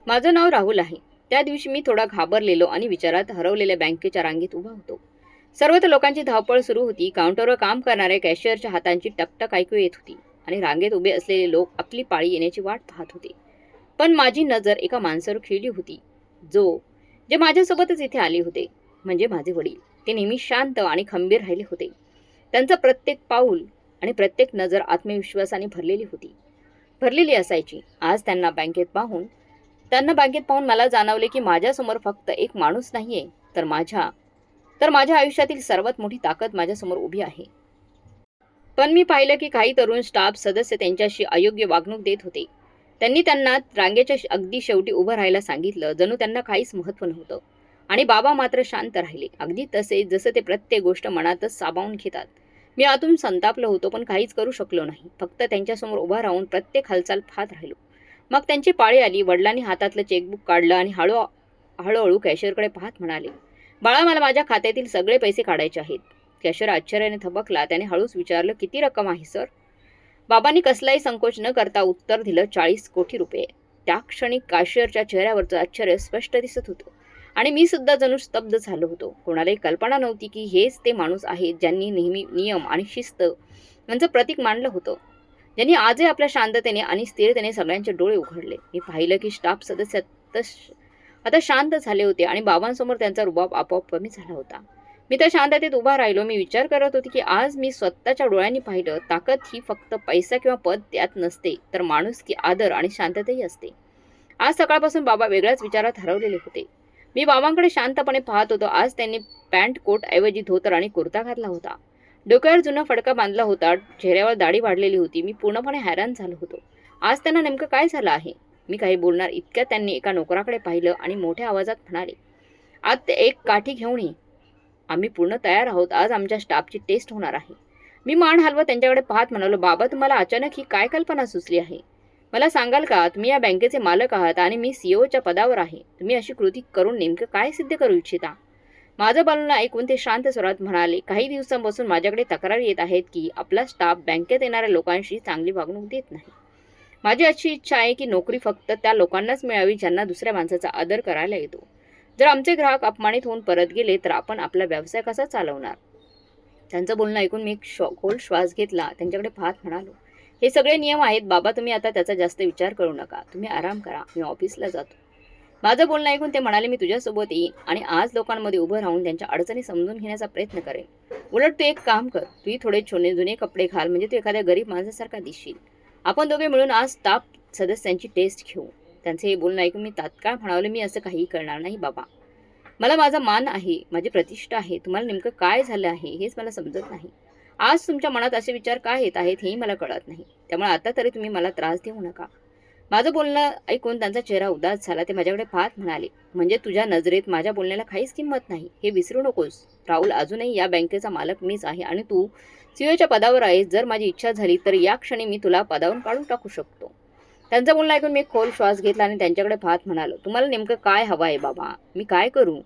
माझं नाव राहुल आहे. त्या दिवशी मी थोडा घाबरलेलो आणि विचारात हरवलेल्या बँकेच्या रांगेत उभा होतो. सर्वत्र लोकांची धावपळ सुरू होती. काउंटरवर काम करणाऱ्या कॅशियरच्या हातांची टकटक ऐकू येत होती आणि रांगेत उभे असलेले लोक आपली पाळी येण्याची वाट पाहत होते. पण माझी नजर एका माणसावर खिळली होती, जे माझ्यासोबतच इथे आले होते, म्हणजे माझे वडील. ते नेहमी शांत आणि खंबीर राहिले होते. त्यांचं प्रत्येक पाऊल आणि प्रत्येक नजर आत्मविश्वासाने भरलेली असायची. आज त्यांना बँकेत पाहून मला जाणवले की माझ्यासमोर फक्त एक माणूस नाहीये, तर माझ्या आयुष्यातील सर्वात मोठी ताकद माझ्यासमोर उभी आहे. पण मी पाहिलं की काही तरुण स्टाफ सदस्य त्यांच्याशी अयोग्य वागणूक देत होते. त्यांना रांगेच्या अगदी शेवटी उभं राहायला सांगितलं, जणू त्यांना काहीच महत्त्व नव्हतं. आणि बाबा मात्र शांत राहिले, अगदी तसे जसं ते प्रत्येक गोष्ट मनातच सामावून घेतात. मी आतून संतापलो होतो, पण काहीच करू शकलो नाही. फक्त त्यांच्यासमोर उभा राहून प्रत्येक हालचाल पाहत राहिलो. मग त्यांची पाळी आली. वडिलांनी हातातलं चेकबुक काढलं आणि हळूहळू कॅशियरकडे पाहत म्हणाले, बाळा, मला माझ्या खात्यातील सगळे पैसे काढायचे आहेत. कॅशियर आश्चर्याने थबकला. त्याने हळूच विचारलं, किती रक्कम आहे सर? बाबांनी कसलाही संकोच न करता उत्तर दिलं, 40 कोटी रुपये. त्या क्षणी कॅशियरच्या चेहऱ्यावरचं आश्चर्य स्पष्ट दिसत होतं आणि मी सुद्धा जणू स्तब्ध झालो होतो. कोणालाही कल्पना नव्हती की हेच ते माणूस आहेत ज्यांनी नेहमी नियम आणि शिस्त यांचं प्रतीक मांडलं होतं, ज्यांनी आजही आपल्या शांततेने आणि स्थिरतेने सगळ्यांचे डोळे उघडले. मी पाहिलं की स्टाफ सदस्य आता शांत झाले होते आणि बाबांसमोर त्यांचा रुबाब आपोआप कमी झाला होता. मी तर शांततेत उभा राहिलो. मी विचार करत होते की आज मी स्वतःच्या डोळ्यांनी पाहिलं, ताकद ही फक्त पैसा किंवा पद त्यात नसते, तर माणुसकी, आदर आणि शांतताही असते. आज सकाळपासून बाबा वेगळ्याच विचारात हरवलेले होते. मी बाबांकडे शांतपणे पाहत होतो. आज त्यांनी पॅन्ट कोट ऐवजी धोतर आणि कुर्ता घातला होता. डोक्यावर जुना फडका बांधला होता. चेहऱ्यावर दाढी वाढलेली होती. मी पूर्णपणे हैराण झालो होतो. आज त्यांना नेमकं काय झालं आहे? मी काही बोलणार इतक्यात त्यांनी एका नोकराकडे पाहिलं आणि मोठ्या आवाजात म्हणाले, आज ते एक काठी घेऊन ये. आम्ही पूर्ण तयार आहोत. आज आमच्या स्टाफची टेस्ट होणार आहे. मी मान हलवत त्यांच्याकडे पाहत म्हणालो, बाबा, तुम्हाला अचानक ही काय कल्पना सुचली आहे? मला सांगाल का? तुम्ही या बँकेचे मालक आहात आणि मी सीईओच्या पदावर आहे. तुम्ही अशी कृती करून नेमकं काय सिद्ध करू इच्छिता? माझं बोलणं ऐकून ते शांत स्वरात म्हणाले, काही दिवसांपासून माझ्याकडे तक्रारी येत आहेत की आपला स्टाफ बँकेत येणाऱ्या लोकांशी चांगली वागणूक देत नाही. माझी अशी इच्छा आहे की नोकरी फक्त त्या लोकांनाच मिळावी ज्यांना दुसऱ्या माणसाचा आदर करायला येतो. जर आमचे ग्राहक अपमानित होऊन परत गेले तर आपण आपला व्यवसाय कसा चालवणार? त्यांचं बोलणं ऐकून मी एक खोल श्वास घेतला. त्यांच्याकडे पाहत म्हणालो, हे सगळे नियम आहेत बाबा, तुम्ही आता त्याचा जास्त विचार करू नका. तुम्ही आराम करा. मी ऑफिसला जातो. माझं बोलणं ऐकून ते म्हणाले, मी तुझ्यासोबत येईन आणि आज लोकांमध्ये उभं राहून त्यांच्या अडचणी समजून घेण्याचा प्रयत्न करेन. उलट तू एक काम कर, तूही थोडे जुने कपडे घाल, म्हणजे तू एखाद्या गरीब माणसासारखा दिसशील. आपण दोघे मिळून आज स्टाफ सदस्यांची टेस्ट घेऊ. त्यांचे हे बोलणं ऐकून मी तात्काळ म्हणाले, मी असं काही करणार नाही बाबा. मला माझा मान आहे, माझी प्रतिष्ठा आहे. तुम्हाला नेमकं काय झालं आहे हेच मला समजत नाही. आज तुमच्या मनात असे विचार काय येत आहेत हेही मला कळत नाही. त्यामुळे आता तरी तुम्ही मला त्रास देऊ नका. माझं बोलणं ऐकून त्यांचा चेहरा उदास झाला. ते माझ्याकडे पाहत म्हणाले, म्हणजे तुझ्या नजरेत माझ्या बोलण्याला काहीच किंमत नाही, हे विसरू नकोस. राहुल, अजूनही या बँकेचा मालक मीच आहे आणि तू सीईओच्या पदावर आहेस. जर माझी इच्छा झाली तर या क्षणी मी तुला पदावरून काढून टाकू शकतो. त्यांचं बोलणं ऐकून मी खोल श्वास घेतला आणि त्यांच्याकडे पाहत म्हणालो, तुम्हाला नेमकं काय हवं आहे बाबा? मी काय करू?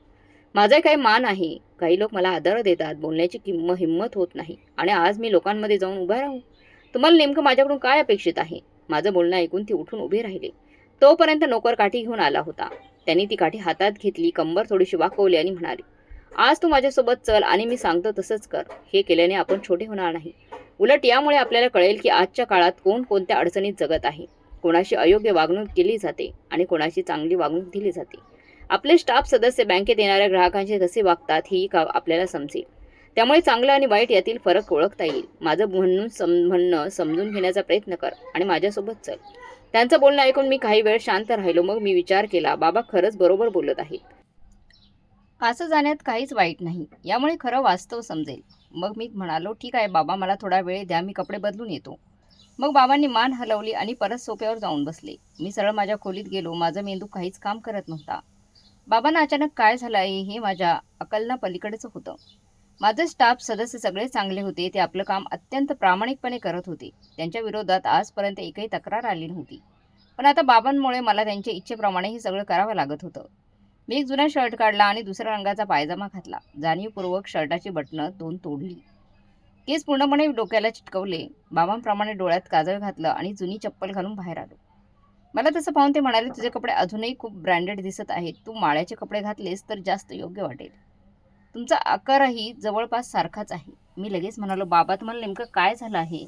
माझाही काही मान आहे. काही लोक मला आदर देतात, बोलण्याची हिंमत होत नाही आणि आज मी लोकांमध्ये जाऊन उभा राहू. तुम्हाला नेमकं माझ्याकडून काय अपेक्षित आहे? माझं बोलणं ऐकून ती उठून उभे राहिले. तोपर्यंत नोकर काठी घेऊन आला होता. त्यांनी ती काठी हातात घेतली, कंबर थोडीशी वाकवली आणि म्हणाले, आज तू माझ्यासोबत चल आणि मी सांगतो तसंच कर. हे केल्याने आपण छोटे होणार नाही. उलट यामुळे आपल्याला कळेल की आजच्या काळात कोण कोणत्या अडचणीत जगत आहे, कोणाशी अयोग्य वागणूक केली जाते आणि कोणाशी चांगली वागणूक दिली जाते. आपले स्टाफ सदस्य बँकेत येणाऱ्या ग्राहकांशी कसे वागतात हेही आपल्याला समजेल. त्यामुळे चांगलं आणि वाईट यातील फरक ओळखता येईल. माझं म्हणणं समजून घेण्याचा प्रयत्न कर आणि माझ्यासोबत चल. त्यांचं बोलणं ऐकून मी काही वेळ शांत राहिलो. मग मी विचार केला, बाबा खरंच बरोबर बोलत आहेत. असं जाण्यात काहीच वाईट नाही. यामुळे खरं वास्तव समजेल. मग मी म्हणालो, ठीक आहे बाबा, मला थोडा वेळ द्या, मी कपडे बदलून येतो. मग बाबांनी मान हलवली आणि परत सोफ्यावर जाऊन बसले. मी सरळ माझ्या खोलीत गेलो. माझा मेंदू काहीच काम करत नव्हता. बाबांना अचानक काय झालं आहे हे माझ्या अकलना पलीकडेच होतं. माझे स्टाफ सदस्य सगळे चांगले होते. ते आपलं काम अत्यंत प्रामाणिकपणे करत होते. त्यांच्या विरोधात आजपर्यंत एकही तक्रार आली नव्हती. पण आता बाबांमुळे मला त्यांच्या इच्छेप्रमाणे हे सगळं करावं लागत होतं. मी एक जुना शर्ट काढला आणि दुसऱ्या रंगाचा पायजामा घातला. जाणीवपूर्वक शर्टाची बटणं 2 तोडली. केस पूर्णपणे डोक्याला चिटकवले. बाबांप्रमाणे डोळ्यात काजळ घातलं आणि जुनी चप्पल घालून बाहेर आलो. मला तसं पाहून ते म्हणाले, तुझे कपडे अजूनही खूप ब्रँडेड दिसत आहेत. तू माळ्याचे कपडे घातलेस तर जास्त योग्य वाटेल. तुमचा आकारही जवळपास सारखाच आहे. मी लगेच म्हणालो, बाबा तुम्हाला नेमकं काय झालं आहे?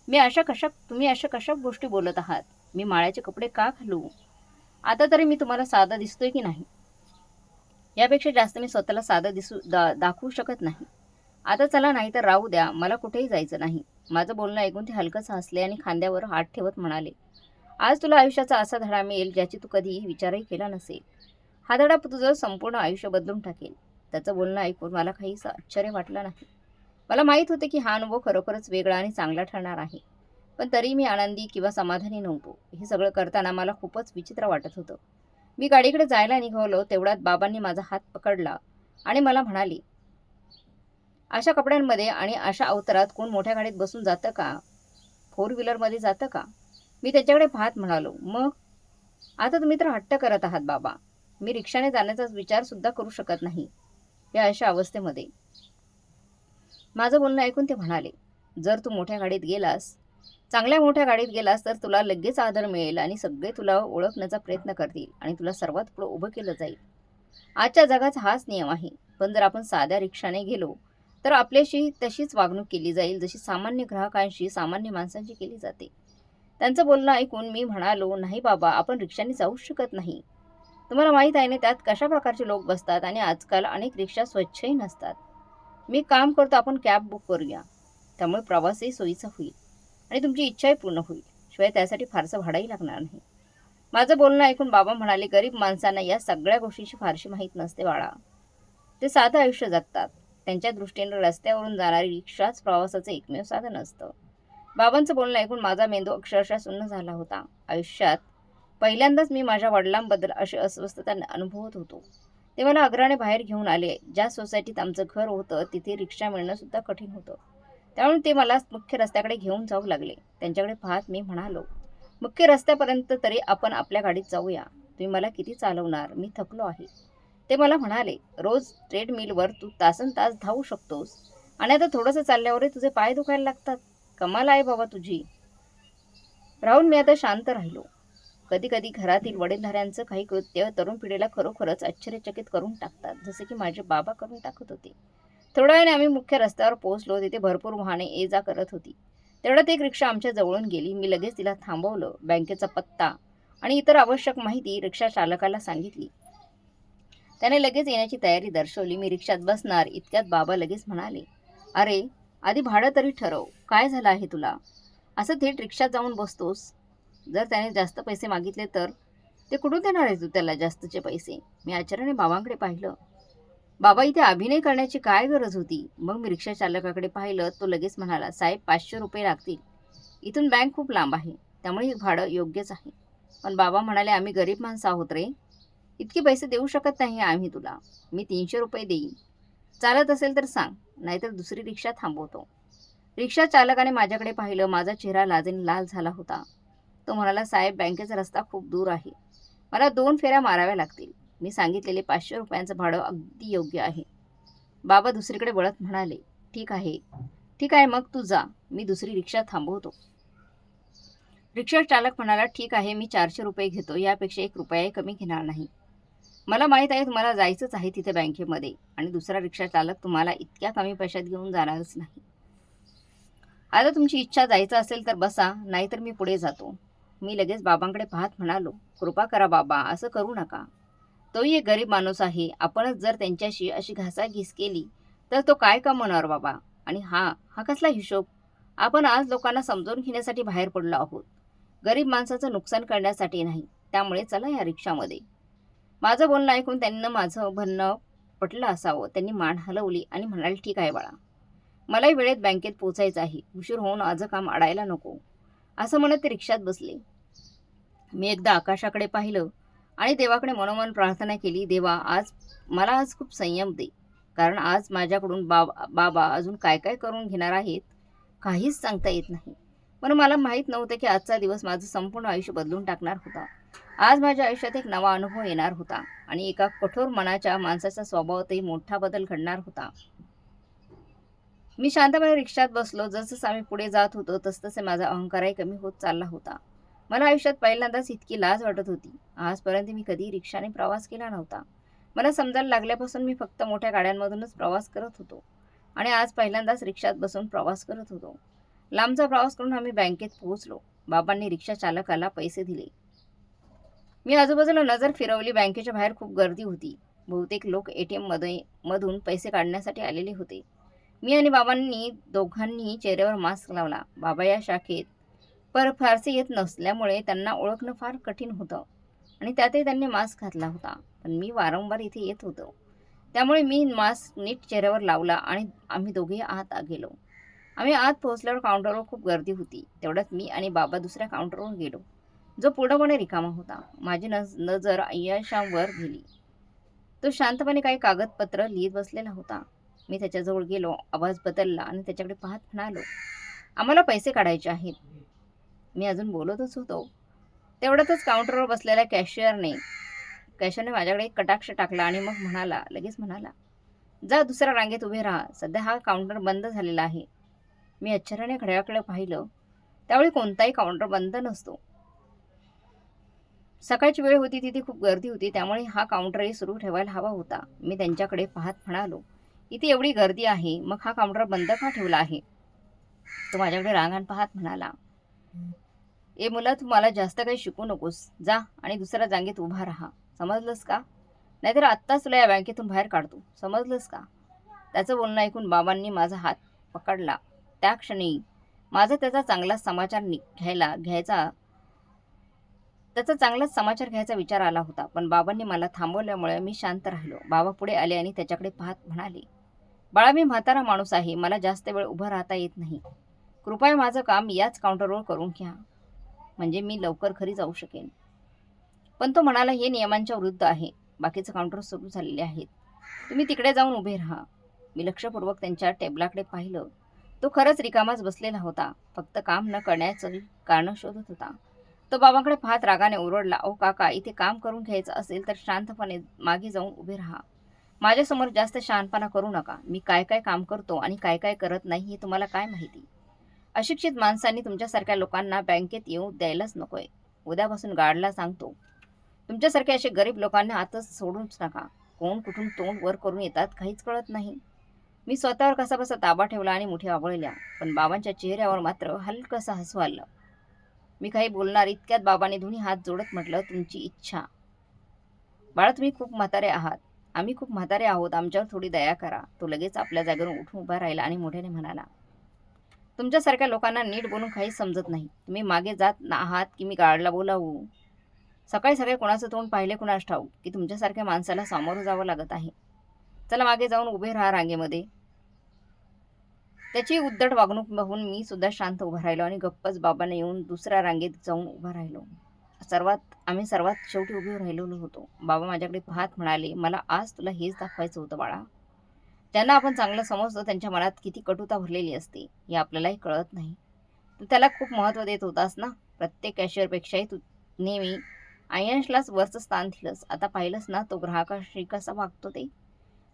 तुम्ही अशा कशा गोष्टी बोलत आहात? मी माळ्याचे कपडे का घालू? आता तरी मी तुम्हाला साधा दिसतोय की नाही? यापेक्षा जास्त मी स्वतःला साधं दाखवू शकत नाही. आता चला, नाही तर राहू द्या, मला कुठेही जायचं नाही. माझं बोलणं ऐकून ते हलकंसं हसले आणि खांद्यावर हात ठेवत म्हणाले, आज तुला आयुष्याचा असा धडा मिळेल ज्याची तू कधीही विचारही केला नसेल. हा धडा तुझं संपूर्ण आयुष्य बदलून टाकेल. त्याचं बोलणं ऐकून मला काहीसं आश्चर्य वाटलं नाही. मला माहीत होते की हा अनुभव खरोखरच वेगळा आणि चांगला ठरणार आहे. पण तरी मी आनंदी किंवा समाधानी नव्हतो. हे सगळं करताना मला खूपच विचित्र वाटत होतं. मी गाडीकडे जायला निघालो तेवढ्यात बाबांनी माझा हात पकडला आणि मला म्हणाले, अशा कपड्यांमध्ये आणि अशा अवतारात कोण मोठ्या गाडीत बसून जातं का? फोर व्हीलरमध्ये जातं का? मी त्याच्याकडे पाहत म्हणालो, मग आता तुम्ही तर हट्ट करत आहात बाबा. मी रिक्षाने जाण्याचा विचार सुद्धा करू शकत नाही या अशा अवस्थेमध्ये. माझं बोलणं ऐकून ते म्हणाले, जर तू चांगल्या मोठ्या गाडीत गेलास तर तुला लगेच आदर मिळेल आणि सगळे तुला ओळखण्याचा प्रयत्न करतील आणि तुला सर्वात पुढे उभं केलं जाईल. आजच्या जगाचा हाच नियम आहे. पण जर आपण साध्या रिक्षाने गेलो तर आपल्याशी तशीच वागणूक केली जाईल जशी सामान्य ग्राहकांशी सामान्य माणसांची केली जाते. त्यांचं बोलणं ऐकून मी म्हणालो, नाही बाबा, आपण रिक्षाने जाऊच शकत नाही. तुम्हाला माहीत आहे ना त्यात कशा प्रकारचे लोक बसतात आणि आजकाल अनेक रिक्षा स्वच्छही नसतात. मी काम करतो, आपण कॅब बुक करूया. त्यामुळे प्रवासही सोयीचा होईल आणि तुमची इच्छाही पूर्ण होईल. शिवाय त्यासाठी फारसं भाडंही लागणार नाही. माझं बोलणं ऐकून बाबा म्हणाले, गरीब माणसांना या सगळ्या गोष्टीची फारशी माहीत नसते बाळा. ते साधं आयुष्य जगतात. त्यांच्या दृष्टीने रस्त्यावरून जाणारी रिक्षाच प्रवासाचं एकमेव साधन असतं. बाबांचं बोलणं ऐकून माझा मेंदू अक्षरशः सुन्न झाला होता. आयुष्यात पहिल्यांदाच मी माझ्या वडिलांबद्दल अशी अस्वस्थता अनुभवत होतो. ते मला आग्रहाने बाहेर घेऊन आले. ज्या सोसायटीत आमचं घर होतं तिथे रिक्षा मिळणं सुद्धा कठीण होतं. त्यामुळे ते मला मुख्य रस्त्याकडे घेऊन जाऊ लागले. त्यांच्याकडे पाहत मी म्हणालो, मुख्य रस्त्यापर्यंत तरी आपण आपल्या गाडीत जाऊया. तुम्ही मला किती चालवणार? मी थकलो आहे. ते मला म्हणाले, रोज ट्रेडमिलवर तू तासनतास धावू शकतोस आणि आता थोडंसं चालल्यावरही तुझे पाय दुखायला लागतात. कमाल आहे बाबा तुझी. राहून मी आता शांत राहिलो. कधी कधी घरातील वडीलधाऱ्यांचं काही कृत्य तरुण पिढीला खरोखरच आश्चर्यचकित करून टाकतात, जसे की माझे बाबा करून टाकत होते. थोड्या वेळाने आम्ही मुख्य रस्त्यावर पोहोचलो. तिथे भरपूर वाहने ये जा करत होती. तेवढ्यात एक रिक्षा आमच्या जवळून गेली. मी लगेच तिला थांबवलं. बँकेचा पत्ता आणि इतर आवश्यक माहिती रिक्षा चालकाला सांगितली. त्याने लगेच येण्याची तयारी दर्शवली. मी रिक्षात बसणार इतक्यात बाबा लगेच म्हणाले, अरे, आधी भाडं तरी ठरव. काय झालं आहे तुला? असं थेट रिक्षात जाऊन बसतोस. जर त्याने जास्त पैसे मागितले तर? ते कुठून देणार आहे तू त्याला जास्तचे पैसे? मी आश्चर्याने बाबांकडे पाहिलं. बाबा, इथे अभिनय करण्याची काय गरज होती? मग मी रिक्षा चालकाकडे पाहिलं. तो लगेच म्हणाला, साहेब, 500 रुपये लागतील. इथून बँक खूप लांब आहे, त्यामुळे हे भाडं योग्यच आहे. पण बाबा म्हणाले, आम्ही गरीब माणसं आहोत रे. इतके पैसे देऊ शकत नाही आम्ही तुला. मी 300 रुपये देईन. चालत असेल तर सांग, नाहीतर दुसरी रिक्षा थांबवतो. रिक्षा चालकाने माझ्याकडे पाहिलं. माझा चेहरा लाजेने लाल झाला होता. तो म्हणाला, साहेब, बँकेचा रस्ता खूप दूर आहे. मला 2 फेऱ्या माराव्या लागतील. मी सांगितलेले 500 रुपयांचं भाडं अगदी योग्य आहे. बाबा दुसरीकडे वळत म्हणाले, ठीक आहे, ठीक आहे, मग तू जा. मी दुसरी रिक्षा थांबवतो. रिक्षा चालक म्हणाला, ठीक आहे, मी 400 रुपये घेतो. यापेक्षा 1 रुपयाही कमी घेणार नाही. मला माहीत आहे तुम्हाला जायचंच आहे तिथे बँकेमध्ये आणि दुसरा रिक्षा चालक तुम्हाला इतक्या कमी पैशात घेऊन जाणारच नाही. आता तुमची इच्छा जायचं असेल तर बसा, नाहीतर मी पुढे जातो. मी लगेच बाबांकडे पाहत म्हणालो, कृपा करा बाबा, असं करू नका. तोही एक गरीब माणूस आहे. आपणच जर त्यांच्याशी अशी घासाघीस केली तर तो काय कमवणार बाबा? आणि हा हा कसला हिशोब? आपण आज लोकांना समजावून घेण्यासाठी बाहेर पडलो आहोत, गरीब माणसाचं नुकसान करण्यासाठी नाही. त्यामुळे चला या रिक्षामध्ये. माझं बोलणं ऐकून त्यांना माझं म्हणणं पटलं असावं. त्यांनी मान हलवली आणि म्हणाले, ठीक आहे बाळा, मलाही वेळेत बँकेत पोचायचं आहे. उशीर होऊन माझं काम अडायला नको. असं म्हणत ते रिक्षात बसले. मी एकदा आकाशाकडे पाहिलं आणि देवाकडे मनोमन प्रार्थना केली, देवा, आज खूप संयम दे. कारण आज माझ्याकडून बाबा अजून काय काय करून घेणार आहेत काहीच सांगता येत नाही. पण मला माहीत नव्हतं की आजचा दिवस माझं संपूर्ण आयुष्य बदलून टाकणार होता. आज माझ्या आयुष्यात एक नवा अनुभव येणार होता आणि एका कठोर मनाच्या माणसाच्या स्वभावातही मोठा बदल घडणार होता. मी शांतपणे रिक्षात बसलो. जसजसं आम्ही पुढे जात होतो तसतसे माझा अहंकारही कमी होत चालला होता. मला आयुष्यात पहिल्यांदाच इतकी लाज वाटत होती. आजपर्यंत मी कधी रिक्षाने प्रवास केला नव्हता. मला समजायला लागल्यापासून मी फक्त मोठ्या गाड्यांमधूनच प्रवास करत होतो आणि आज पहिल्यांदाच रिक्षात बसून प्रवास करत होतो. लांबचा प्रवास करून आम्ही बँकेत पोहोचलो. बाबांनी रिक्षा चालकाला पैसे दिले. मी आजूबाजूला नजर फिरवली. बँकेच्या बाहेर खूप गर्दी होती. बहुतेक लोक एटीएम मधून पैसे काढण्यासाठी आलेले होते. मी आणि बाबांनी दोघांनी चेहऱ्यावर मास्क लावला. बाबा या शाखेत फारसे येत नसल्यामुळे त्यांना ओळखणं फार कठीण होतं आणि त्यातही त्यांनी मास्क घातला होता. पण मी वारंवार इथे येत होतो, त्यामुळे मी मास्क नीट चेहऱ्यावर लावला आणि आम्ही दोघे आत गेलो. आम्ही आत पोहोचल्यावर काउंटरवर खूप गर्दी होती. तेवढ्यात मी आणि बाबा दुसऱ्या काउंटरवर गेलो, जो पूर्णपणे रिकामा होता. माझी नजर यशावर गेली. तो शांतपणे काही कागदपत्र लिहित बसलेला होता. मी त्याच्याजवळ गेलो. आवाज बदलला आणि त्याच्याकडे पाहत म्हणालो, आम्हाला पैसे काढायचे आहेत. मी अजून बोलतच होतो, तेवढ्यातच काउंटरवर बसलेल्या कॅशियरने माझ्याकडे एक कटाक्ष टाकला आणि मग लगेच म्हणाला, जा दुसऱ्या रांगेत उभे राहा, सध्या हा काउंटर बंद झालेला आहे. मी आश्चर्याने घड्याळाकडे पाहिलं. त्यावेळी कोणताही काउंटर बंद नसतो. सकाळची वेळ होती, तिथे खूप गर्दी होती, त्यामुळे हा काउंटरही सुरू ठेवायला हवा होता. मी त्यांच्याकडे पाहत म्हणालो, इथे एवढी गर्दी आहे, मग हा काउंटर बंद का ठेवला आहे? तो माझ्याकडे रांगाण पाहत म्हणाला, ए मुला, तू मला जास्त काही शिकू नकोस. जा आणि दुसऱ्या जागेत उभा राहा, समजलंस का? नाहीतर आत्ताच तुला या बँकेतून बाहेर काढतो, समजलंस का? त्याचं बोलणं ऐकून बाबांनी माझा हात पकडला. त्या क्षणी माझा त्याचा चांगलाच समाचार घ्यायचा विचार आला होता, पण बाबांनी मला थांबवल्यामुळे मी शांत राहिलो. बाबा पुढे आले आणि त्याच्याकडे पाहत म्हणाले, बाळा, मी म्हातारा माणूस आहे, मला जास्त वेळ उभं राहता येत नाही. कृपया माझं काम याच काउंटरवर करून घ्या, म्हणजे मी लवकर घरी जाऊ शकेन. पण तो म्हणाला, हे नियमांच्या विरुद्ध आहे. बाकीचे काउंटर सुरू झालेले आहेत, तुम्ही तिकडे जाऊन उभे राहा. मी लक्षपूर्वक त्यांच्या टेबलाकडे पाहिलं. तो खरंच रिकामाच बसलेला होता, फक्त काम न करण्याचं कारण शोधत होता. तो बाबांकडे पाहत रागाने ओरडला, ओ काका, इथे काम करून घ्यायचं असेल तर शांतपणे मागे जाऊन उभे राहा. माझ्यासमोर जास्त शहाणपणा करू नका. मी काय काय काम करतो आणि काय काय करत नाही हे तुम्हाला काय माहिती? अशिक्षित माणसांनी तुमच्यासारख्या लोकांना बँकेत येऊ द्यायलाच नकोय. उद्यापासून गार्डला सांगतो, तुमच्यासारखे असे गरीब लोकांना आतच सोडूच नका. कोण कुठून तोंड वर करून येतात काहीच कळत नाही. मी स्वतःवर कसाबसा ताबा ठेवला आणि मुठी आवळल्या, पण बाबांच्या चेहऱ्यावर मात्र हलकंसं हसू आलं. मी काही बोलणार इतक्यात बाबांनी दोन्ही हात जोडत म्हटलं, तुमची इच्छा. बाळा, तुम्ही खूप म्हातारे आहात, आम्ही खूप म्हातारे आहोत, आमच्यावर थोडी दया करा. तो लगेच आपल्या जागेवरून उठून उभा राहिला आणि मोठ्याने म्हणाला, तुमच्यासारख्या लोकांना नीट बोलून काहीच समजत नाही. तुम्ही मागे जात आहात की मी गार्डला बोलावू? सकाळी सकाळी कोणाचं तोंड पाहिले कुणास ठाऊक की तुमच्यासारख्या माणसाला सामोरं जावं लागत आहे. चला मागे जाऊन उभे राहा रांगेमध्ये. त्याची उद्धट वागणूक बघून मी सुद्धा शांत उभा राहिलो आणि गप्पच बाबांना येऊन दुसऱ्या रांगेत जाऊन उभा राहिलो. आम्ही सर्वात शेवटी उभे राहिलेलो होतो. बाबा माझ्याकडे पाहत म्हणाले, मला आज तुला हेच दाखवायचं होतं बाळा. ज्यांना आपण चांगलं समजतो त्यांच्या मनात किती कटुता भरलेली असते हे आपल्यालाही कळत नाही. तू त्याला खूप महत्त्व देत होतास ना. प्रत्येक कॅशियरपेक्षाही तू नेहमी आयन्सलाच वरचं स्थान दिलंस. आता पाहिलंस ना तो ग्राहकाशी कसा वागतो ते.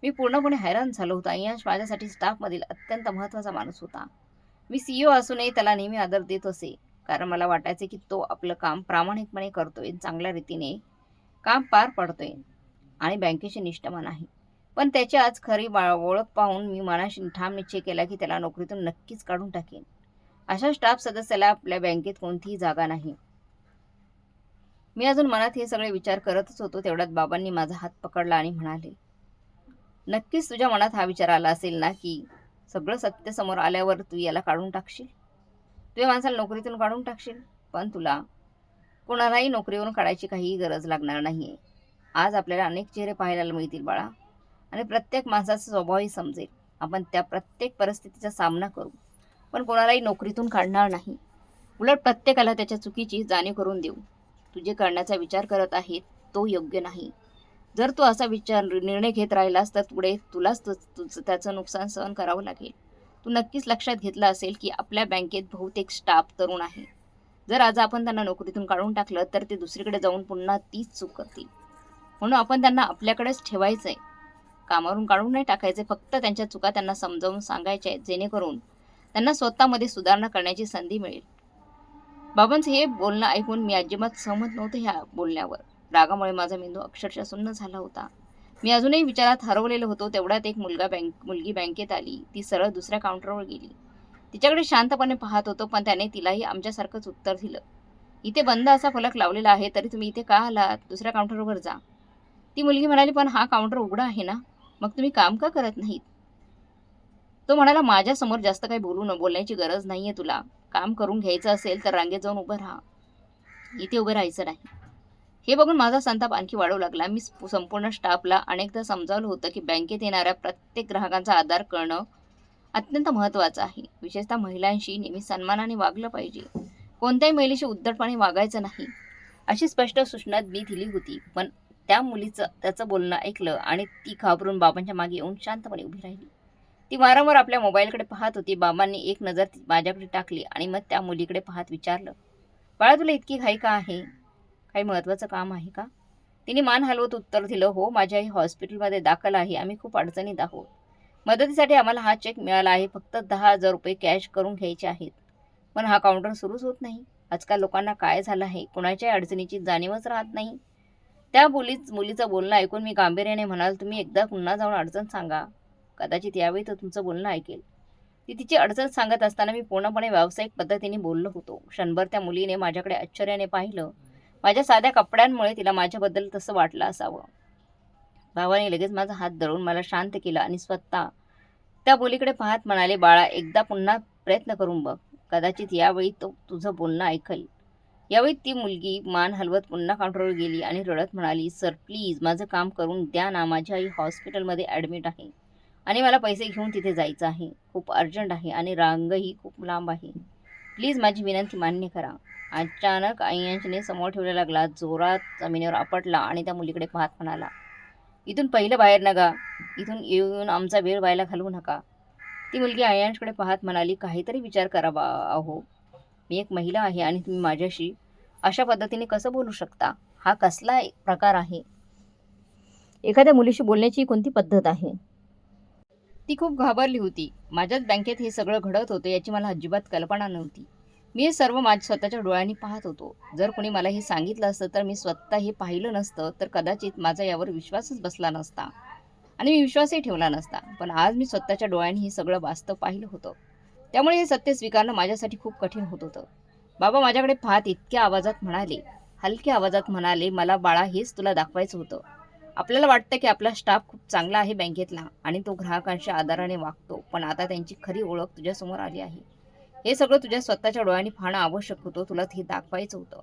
मी पूर्णपणे हैराण झालो होतो. अय्यांश माझ्यासाठी स्टाफमधील अत्यंत महत्त्वाचा माणूस होता. मी CEO असूनही त्याला नेहमी आदर देत असे, कारण मला वाटायचे की तो आपलं काम प्रामाणिकपणे करतोय, चांगल्या रीतीने काम पार पाडतोय आणि बँकेशी निष्ठावान आहे. पण त्याची आज खरी ओळख पाहून मी मनाशी ठाम निश्चय केला की त्याला नोकरीतून नक्कीच काढून टाकेन. अशा स्टाफ सदस्याला आपल्या बँकेत कोणतीही जागा नाही. मी अजून मनात हे सगळे विचार करतच होतो, तेवढ्यात बाबांनी माझा हात पकडला आणि म्हणाले, नक्कीच तुझ्या मनात हा विचार आला असेल ना की सगळं सत्य समोर आल्यावर तू याला काढून टाकशील, तू या माणसाला नोकरीतून काढून टाकशील. पण तुला कोणालाही नोकरीवरून काढायची काहीही गरज लागणार नाहीये. आज आपल्याला अनेक चेहरे पाहायला मिळतील बाळा, आणि प्रत्येक माणसाचा स्वभावही समजेल. आपण त्या प्रत्येक परिस्थितीचा सामना करू, पण कोणालाही नोकरीतून काढणार नाही. उलट प्रत्येकाला त्याच्या चुकीची जाणीव करून देऊ. तू जे करण्याचा विचार करत आहे तो योग्य नाही. जर तू असा निर्णय घेत राहिलास तर पुढे तुलाच त्याचं नुकसान सहन करावं लागेल. तू नक्कीच लक्षात घेतलं असेल की आपल्या बँकेत बहुतेक स्टाफ तरुण आहे. जर आज आपण त्यांना नोकरीतून काढून टाकलं तर ते दुसरीकडे जाऊन पुन्हा तीच चूक करतील. म्हणून आपण त्यांना आपल्याकडेच ठेवायचंय, कामावरून काढून नाही टाकायचे. फक्त त्यांच्या चुका त्यांना समजावून सांगायच्या आहेत, जेणेकरून त्यांना स्वतःमध्ये सुधारणा करण्याची संधी मिळेल. बाबांचं हे बोलणं ऐकून मी अजिबात सहमत नव्हते ह्या बोलण्यावर. रागामुळे माझा मेंदू अक्षरशः सुन्न झाला होता. मी अजूनही विचारात हरवलेलो होतो. तेवढ्यात एक मुलगी बँकेत आली. ती सरळ दुसऱ्या काउंटरवर गेली. तिच्याकडे शांतपणे पाहत होतो, पण त्याने तिलाही आमच्यासारखंच उत्तर दिलं. "इथे बंद असा फलक लावलेला आहे, तरी तुम्ही इथे का आलात? दुसऱ्या काउंटरवर जा." ती मुलगी म्हणाली, "पण हा काउंटर उघडा आहे ना? मग तुम्ही काम का करत नाहीत?" तो म्हणाला, "माझ्यासमोर जास्त काही बोलण्याची गरज नाहीये तुला. काम करून घ्यायचं असेल तर रांगेत जाऊन उभं राहा. इथे उभं राहायचं नाही." हे बघून माझा संताप आणखी वाढू लागला. मी संपूर्ण स्टाफला अनेकदा समजावलं होतं, की बँकेत येणाऱ्या प्रत्येक ग्राहकांचा आधार करणं अत्यंत महत्त्वाचं आहे. विशेषतः महिलांशी नेहमी सन्मानाने वागलं पाहिजे. कोणत्याही महिलेशी उद्धटपणे वागायचं नाही. अशी स्पष्ट सूचना मी दिली होती. पण त्या मुलीचं त्याचं बोलणं ऐकलं आणि ती घाबरून बाबांच्या मागे येऊन शांतपणे उभी राहिली. ती वारंवार आपल्या मोबाईलकडे पाहत होती. बाबांनी एक नजर माझ्याकडे टाकली आणि मग त्या मुलीकडे पाहत विचारलं, "बाळा, तुला इतकी घाई का आहे? काही महत्त्वाचं काम आहे का?" तिने मान हलवत उत्तर दिलं, "हो, माझी आई हॉस्पिटलमध्ये दाखल आहे. आम्ही खूप अडचणीत आहोत. मदतीसाठी आम्हाला हा चेक मिळाला आहे. फक्त ₹10,000 कॅश करून घ्यायचे आहेत. पण हा काउंटर सुरूच होत नाही. आजकाल लोकांना काय झालं आहे, कुणाच्याही अडचणीची जाणीवच राहत नाही." त्या मुलीचं बोलणं ऐकून मी गांभीर्याने म्हणाल, "तुम्ही एकदा पुन्हा जाऊन अडचण सांगा. कदाचित यावेळी तो तुमचं बोलणं ऐकेल." ती तिची अडचण सांगत असताना मी पूर्णपणे व्यावसायिक पद्धतीने बोललो होतो. क्षणभर त्या मुलीने माझ्याकडे आश्चर्याने पाहिलं. माझ्या साध्या कपड्यांमुळे तिला माझ्याबद्दल तसं वाटलं असावं. बाबांनी लगेच माझा हात धरून मला शांत केलं आणि स्वतः त्या मुलीकडे पाहत म्हणाले, "बाळा, एकदा पुन्हा प्रयत्न करून बघ. कदाचित यावेळी तो तुझं बोलणं ऐकेल." यावेळी ती मुलगी मान हलवत पुन्हा काउंटरवर गेली आणि रडत म्हणाली, "सर, प्लीज माझं काम करून द्या ना. माझी आई हॉस्पिटलमध्ये ॲडमिट आहे आणि मला पैसे घेऊन तिथे जायचं आहे. खूप अर्जंट आहे आणि रांगही खूप लांब आहे. प्लीज माझी विनंती मान्य करा." अचानक अय्यांशने समोर ठेवलेला ग्लास जोरात जमिनीवर आपटला आणि त्या मुलीकडे पाहत म्हणाला, "इथून पहिलं बाहेर निघा. इथून येऊन आमचा वेळ व्हायला घालवू नका." ती मुलगी अय्यांशकडे पाहत म्हणाली, "काहीतरी विचार करा अहो. मी एक महिला आहे आणि तुम्ही माझ्याशी अशा पद्धतीने कसं बोलू शकता? हा कसला प्रकार आहे? एखाद्या मुलीशी बोलण्याची कोणती पद्धत आहे?" ती खूप घाबरली होती. माझ्याच बँकेत हे सगळं घडत होतं याची मला अजिबात कल्पना नव्हती. मी हे सर्व माझ्या स्वतःच्या डोळ्यांनी पाहत होतो. जर कोणी मला हे सांगितलं असतं तर मी स्वतः हे पाहिलं नसतं तर कदाचित माझा यावर विश्वासच बसला नसता आणि मी विश्वासही ठेवला नसता. पण आज मी स्वतःच्या डोळ्यांनी हे सगळं वास्तव पाहिलं होतं. त्यामुळे हे सत्य स्वीकारणं माझ्यासाठी खूप कठीण होत होतं. बाबा माझ्याकडे पाहत इतक्या आवाजात म्हणाले, हलक्या आवाजात म्हणाले, "मला बाळा, हेच तुला दाखवायचं होतं. आपल्याला वाटतं की आपला स्टाफ खूप चांगला आहे बँकेतला आणि तो ग्राहकांशी आदराने वागतो. पण आता त्यांची खरी ओळख तुझ्यासमोर आली आहे. हे सगळं तुझ्या स्वतःच्या डोळ्यांनी पाहणं आवश्यक होतं. तुला हे दाखवायचं होतं."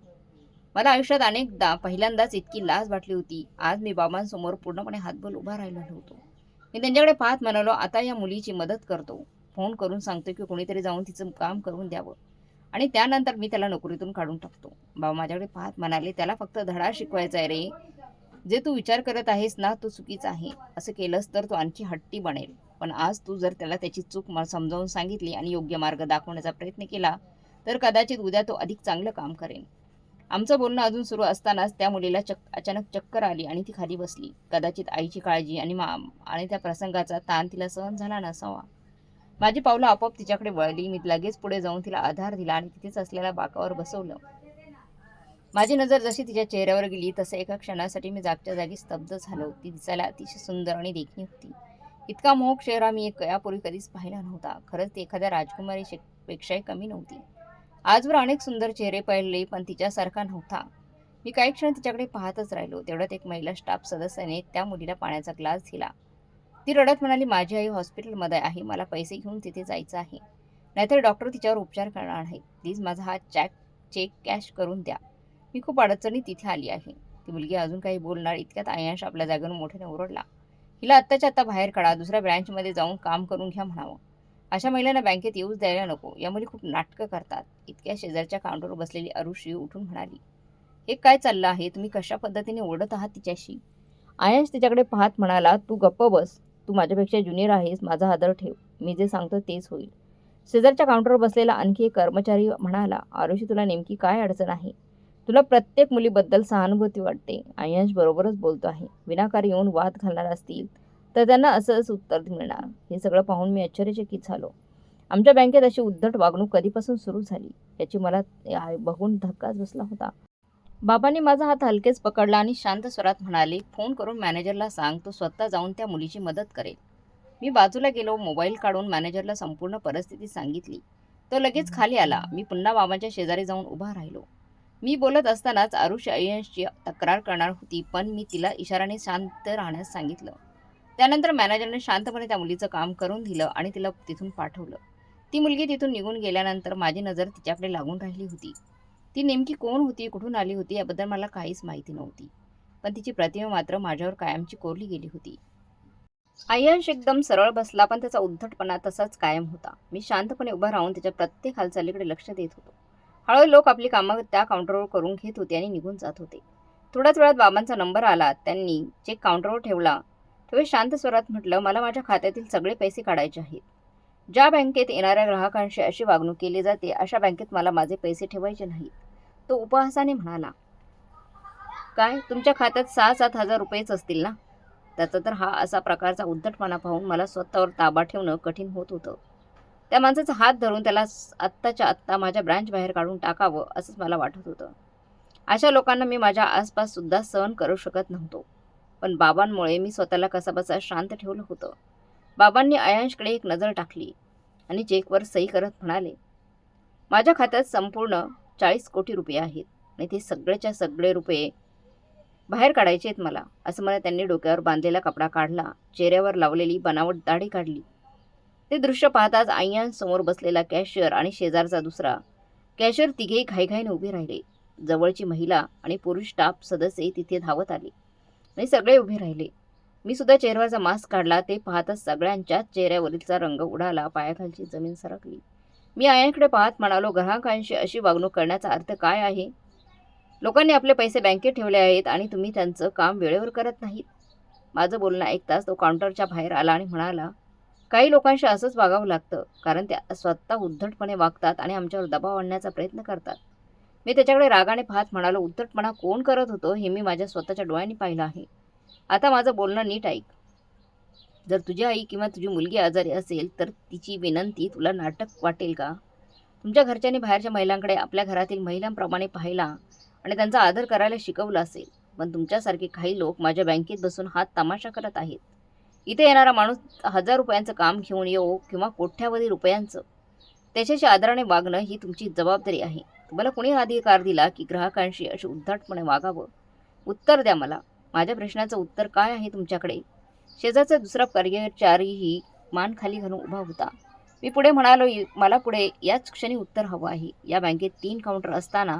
मला आयुष्यात अनेकदा पहिल्यांदाच इतकी लाज वाटली होती. आज मी बाबांसमोर पूर्णपणे हातबल उभा राहिलेलो होतो. मी त्यांच्याकडे पाहत म्हणालो, "आता या मुलीची मदत करतो. फोन करून सांगतो की कोणीतरी जाऊन तिचं काम करून द्यावं आणि त्यानंतर मी त्याला नोकरीतून काढून टाकतो." बाबा माझ्याकडे पाहत म्हणाले, "त्याला फक्त धडा शिकवायचा आहे रे. जे तू विचार करत आहेस ना, तो चुकीचा आहे. असं केलंस तर तो आणखी हट्टी बनेल. पण आज तू जर त्याला त्याची चूक समजावून सांगितली आणि योग्य मार्ग दाखवण्याचा प्रयत्न केला, तर कदाचित उद्या तो अधिक चांगलं काम करेल." आमचं बोलणं अजून सुरू असतानाच त्या मुलीला अचानक चक्कर आली आणि ती खाली बसली. कदाचित आईची काळजी आणि त्या प्रसंगाचा ताण तिला सहन झाला नसावा. माझी पावलं आपोआप तिच्याकडे वळली. मी लगेच पुढे जाऊन तिला आधार दिला आणि तिथेच असलेल्या बाकावर बसवलं. माझी नजर जशी तिच्या चेहऱ्यावर गेली तसे एका क्षणासाठी मी जागच्या जागी स्तब्ध झालो. ती दिसायला अतिशय सुंदर आणि देखणी होती. इतका मोहक चेहरा मी यापूर्वी कधीच पाहिला नव्हता. खरंच ती एखाद्या राजकुमारी पेक्षाही कमी नव्हती. आजवर अनेक सुंदर चेहरे पाहिले पण तिच्यासारखा नव्हता. मी काही क्षण तिच्याकडे पाहतच राहिलो. तेवढ्यात एक महिला स्टाफ सदस्याने त्या मुलीला पाण्याचा ग्लास दिला. ती रडत म्हणाली, "माझी आई हॉस्पिटलमध्ये आहे. मला पैसे घेऊन तिथे जायचं आहे. नाहीतर डॉक्टर तिच्यावर उपचार करणार नाहीत. प्लीज माझा हा चेक कॅश करून द्या. मी खूप अडचणीत तिथे आली आहे." ती मुलगी अजून काही बोलणार इतक्यात अय्यांश आपल्या जागेवरून मोठ्याने ओरडला, "हिला आत्ताच्या आत्ता बाहेर काढा. दुसऱ्या ब्रँचमध्ये जाऊन काम करून घ्या म्हणावं. अशा महिलांना बँकेत येऊच द्यायला नको. या मुली खूप नाटकं करतात." इतक्या शेजारच्या काउंटरवर बसलेली अरुषी उठून म्हणाली, "हे काय चाललं आहे? तुम्ही कशा पद्धतीने ओरडत आहात तिच्याशी?" अय्यांश तिच्याकडे पाहत म्हणाला, "तू गप्प बस. तू माझ्यापेक्षा ज्युनियर आहेस. माझा आदर ठेव. मी जे सांगतो तेच होईल." शेजारच्या काउंटरवर बसलेला आणखी एक कर्मचारी म्हणाला, "आरुषी, तुला नेमकी काय अडचण आहे? तुला प्रत्येक मुलीबद्दल सहानुभूती वाटते." अय्यांश बरोबरच बोलतो आहे. विनाकारण येऊन वाद घालणार असतील तर त्यांना असंच उत्तर मिळणार. हे सगळं पाहून मी आश्चर्यचकित झालो. आमच्या बँकेत अशी उद्धट वागणूक कधीपासून सुरू झाली याची मला बघून धक्काच बसला होता. बाबांनी माझा हात हलकेच पकडला आणि शांत स्वरात म्हणाले, फोन करून मॅनेजरला सांग, तो स्वतः जाऊन त्या मुलीची मदत करेल. मी बाजूला गेलो, मोबाईल काढून मॅनेजरला संपूर्ण परिस्थिती सांगितली. तो लगेच खाली आला. मी पुन्हा बाबांच्या शेजारी जाऊन उभा राहिलो. मी बोलत असतानाच आरुषी अय्यांशी तक्रार करणार होती, पण मी तिला इशाराने शांत राहण्यास सांगितलं. त्यानंतर मॅनेजरने शांतपणे त्या मुलीचं काम करून दिलं आणि तिला तिथून पाठवलं. ती मुलगी तिथून निघून गेल्यानंतर माझी नजर तिच्याकडे लागून राहिली होती. ती नेमकी कोण होती, कुठून आली होती याबद्दल मला काहीच माहिती नव्हती, पण तिची प्रतिमा मात्र माझ्यावर कायमची कोरली गेली होती. अय्यांश एकदम सरळ बसला, पण त्याचा उद्धटपणा तसाच कायम होता. मी शांतपणे उभा राहून त्याच्या प्रत्येक हालचालीकडे लक्ष देत होतो. हळूहळू लोक आपली कामं त्या काउंटरवर करून घेत होते आणि निघून जात होते. थोड्याच वेळात बाबांचा नंबर आला. त्यांनी चेक काउंटरवर ठेवला. तेव्हा शांत स्वरात म्हटलं, मला माझ्या खात्यातील सगळे पैसे काढायचे आहेत. ज्या बँकेत येणाऱ्या ग्राहकांशी अशी वागणूक केली जाते, अशा बँकेत मला माझे पैसे ठेवायचे नाहीत. तो उपहासाने म्हणाला, काय तुमच्या खात्यात 6-7 हजार रुपयेच असतील ना? त्याचा तर हा असा प्रकारचा उद्धटपणा पाहून मला स्वतःवर ताबा ठेवणं कठीण होत होतं. त्या माणसाचा हात धरून त्याला आत्ताच्या आत्ता माझ्या ब्रँच बाहेर काढून टाकावं असंच मला वाटत होतं. अशा लोकांना मी माझ्या आसपास सुद्धा सहन करू शकत नव्हतो. पण बाबांमुळे मी स्वतःला कसाबसा शांत ठेवलं होतं. बाबांनी अयांशकडे एक नजर टाकली आणि चेकवर सही करत म्हणाले, माझ्या खात्यात संपूर्ण 40 कोटी रुपये आहेत आणि ते सगळेच्या सगळे रुपये बाहेर काढायचे आहेत मला, असं म्हणत त्यांनी डोक्यावर बांधलेला कपडा काढला, चेहऱ्यावर लावलेली बनावट दाढी काढली. ते दृश्य पाहताच अय्यांसमोर बसलेला कॅशियर आणि शेजारचा दुसरा कॅशियर तिघेही घाईघाईने उभे राहिले. जवळची महिला आणि पुरुष स्टाफ सदस्य तिथे धावत आले आणि सगळे उभे राहिले. मी सुद्धा चेहऱ्यावरचा मास्क काढला. ते पाहताच सगळ्यांच्याच चेहऱ्यावरीलचा रंग उडाला, पायाखालची जमीन सरकली. मी अय्यांकडे पाहत म्हणालो, ग्राहकांशी अशी वागणूक करण्याचा अर्थ काय आहे? लोकांनी आपले पैसे बँकेत ठेवले आहेत आणि तुम्ही त्यांचं काम वेळेवर करत नाहीत. माझं बोलणं ऐकताच तो काउंटरच्या बाहेर आला आणि म्हणाला, काही लोकांशी असंच वागावं लागतं, कारण ते स्वतः उद्धटपणे वागतात आणि आमच्यावर दबाव आणण्याचा प्रयत्न करतात. मी त्याच्याकडे रागाने पाहत म्हणालो, उद्धटपणा कोण करत होतो हे मी माझ्या स्वतःच्या डोळ्यांनी पाहिलं आहे. आता माझं बोलणं नीट ऐक. जर तुझी आई किंवा तुझी मुलगी आजारी असेल तर तिची विनंती तुला नाटक वाटेल का? तुमच्या घरच्यांनी बाहेरच्या महिलांकडे आपल्या घरातील महिलांप्रमाणे पाहिला आणि त्यांचा आदर करायला शिकवलं असेल, पण तुमच्यासारखे काही लोक माझ्या बँकेत बसून हात तमाशा करत आहेत. इथे येणारा माणूस 1000 रुपयांचं काम घेऊन येऊ किंवा कोट्यावधी रुपयांचं, त्याच्याशी आदराने वागणं ही तुमची जबाबदारी आहे. तुम्हाला कोणी अधिकार दिला की ग्राहकांशी अशी उद्धटपणे वागावं? उत्तर द्या मला. माझ्या प्रश्नाचं उत्तर काय आहे तुमच्याकडे? शेजारचा दुसरा कर्मचारीही मान खाली घालून उभा होता. मी पुढे म्हणालो, मला पुढे याच क्षणी उत्तर हवं आहे. या बँकेत 3 काउंटर असताना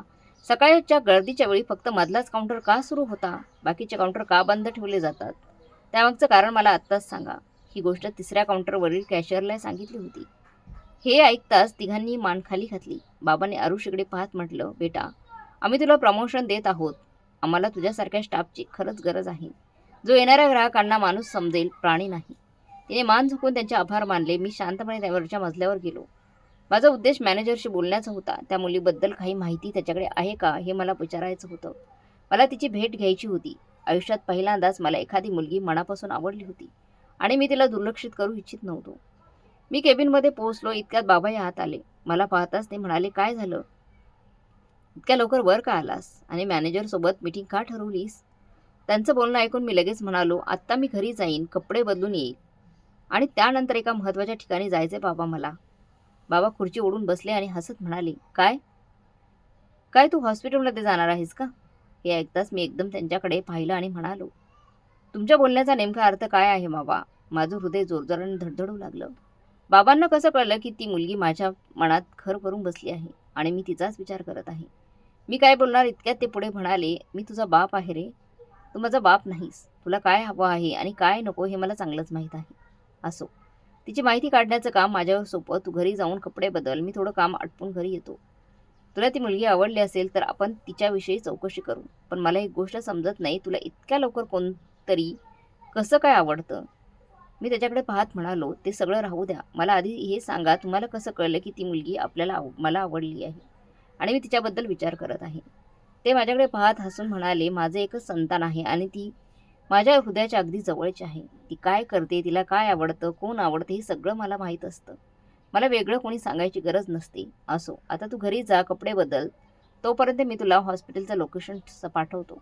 सकाळच्या गर्दीच्या वेळी फक्त मधलाच काउंटर का सुरू होता? बाकीचे काउंटर का बंद ठेवले जातात? त्यामागचं कारण मला आत्ताच सांगा. ही गोष्ट 3ऱ्या काउंटरवरील कॅशियरला सांगितली होती. हे ऐकताच तिघांनी मान खाली घातली. बाबांनी आरुषीकडे पाहत म्हटलं, बेटा, आम्ही तुला प्रमोशन देत आहोत. आम्हाला तुझ्यासारख्या स्टाफची खरंच गरज आहे, जो येणाऱ्या ग्राहकांना माणूस समजेल, प्राणी नाही. तिने मान झुकून त्यांचे आभार मानले. मी शांतपणे त्यावरच्या मजल्यावर गेलो. माझा उद्देश मॅनेजरशी बोलण्याचा होता. त्या मुलीबद्दल काही माहिती त्याच्याकडे आहे का हे मला विचारायचं होतं. मला तिची भेट घ्यायची होती. आयुष्यात पहिल्यांदाच मला एखादी मुलगी मनापासून आवडली होती आणि मी तिला दुर्लक्षित करू इच्छित नव्हतो. मी केबिनमध्ये पोहोचलो. इतक्यात बाबाही आत आले. मला पाहताच ते म्हणाले, काय झालं? इतक्या लवकर वर का आलास आणि मॅनेजरसोबत मीटिंग का ठरवलीस? त्यांचं बोलणं ऐकून मी लगेच म्हणालो, आत्ता मी घरी जाईन, कपडे बदलून येईल आणि त्यानंतर एका महत्त्वाच्या ठिकाणी जायचे बाबा मला. बाबा खुर्ची ओढून बसले आणि हसत म्हणाले, काय काय तू हॉस्पिटलमध्ये जाणार आहेस का? हे ऐकताच मी एकदम त्यांच्याकडे पाहिलं आणि म्हणालो, तुमच्या बोलण्याचा नेमका अर्थ काय आहे बाबा? माझं हृदय जोरजोराने धडधडू लागलं. बाबांना कसं कळलं की ती मुलगी माझ्या मनात घर करून बसली आहे आणि मी तिचाच विचार करत आहे? मी काय बोलणार इतक्यात ते पुढे म्हणाले, मी तुझा बाप आहे रे. तू माझा बाप नाहीस. तुला काय हवं आहे आणि काय नको हे मला चांगलंच माहीत आहे. असो, तिची माहिती काढण्याचं काम माझ्यावर सोपं. तू घरी जाऊन कपडे बदल, मी थोडं काम आटपून घरी येतो. तुला ती मुलगी आवडली असेल तर आपण तिच्याविषयी चौकशी करू. पण मला एक गोष्ट समजत नाही, तुला इतक्या लवकर कोणतरी कसं काय आवडतं? मी त्याच्याकडे पाहत म्हणालो, ते सगळं राहू द्या. मला आधी हे सांगा, तुम्हाला कसं कळलं की ती मुलगी मला आवडली आहे आणि मी तिच्याबद्दल विचार करत आहे? ते माझ्याकडे पाहत हसून म्हणाले, माझे एकच संतान आहे आणि ती माझ्या हृदयाच्या अगदी जवळची आहे. ती काय करते, तिला काय आवडतं, कोण आवडतं हे सगळं मला माहीत असतं. मला वेगळं कोणी सांगायची गरज नसते. असो, आता तू घरी जा, कपडे बदल. तोपर्यंत मी तुला हॉस्पिटलचं लोकेशन पाठवतो.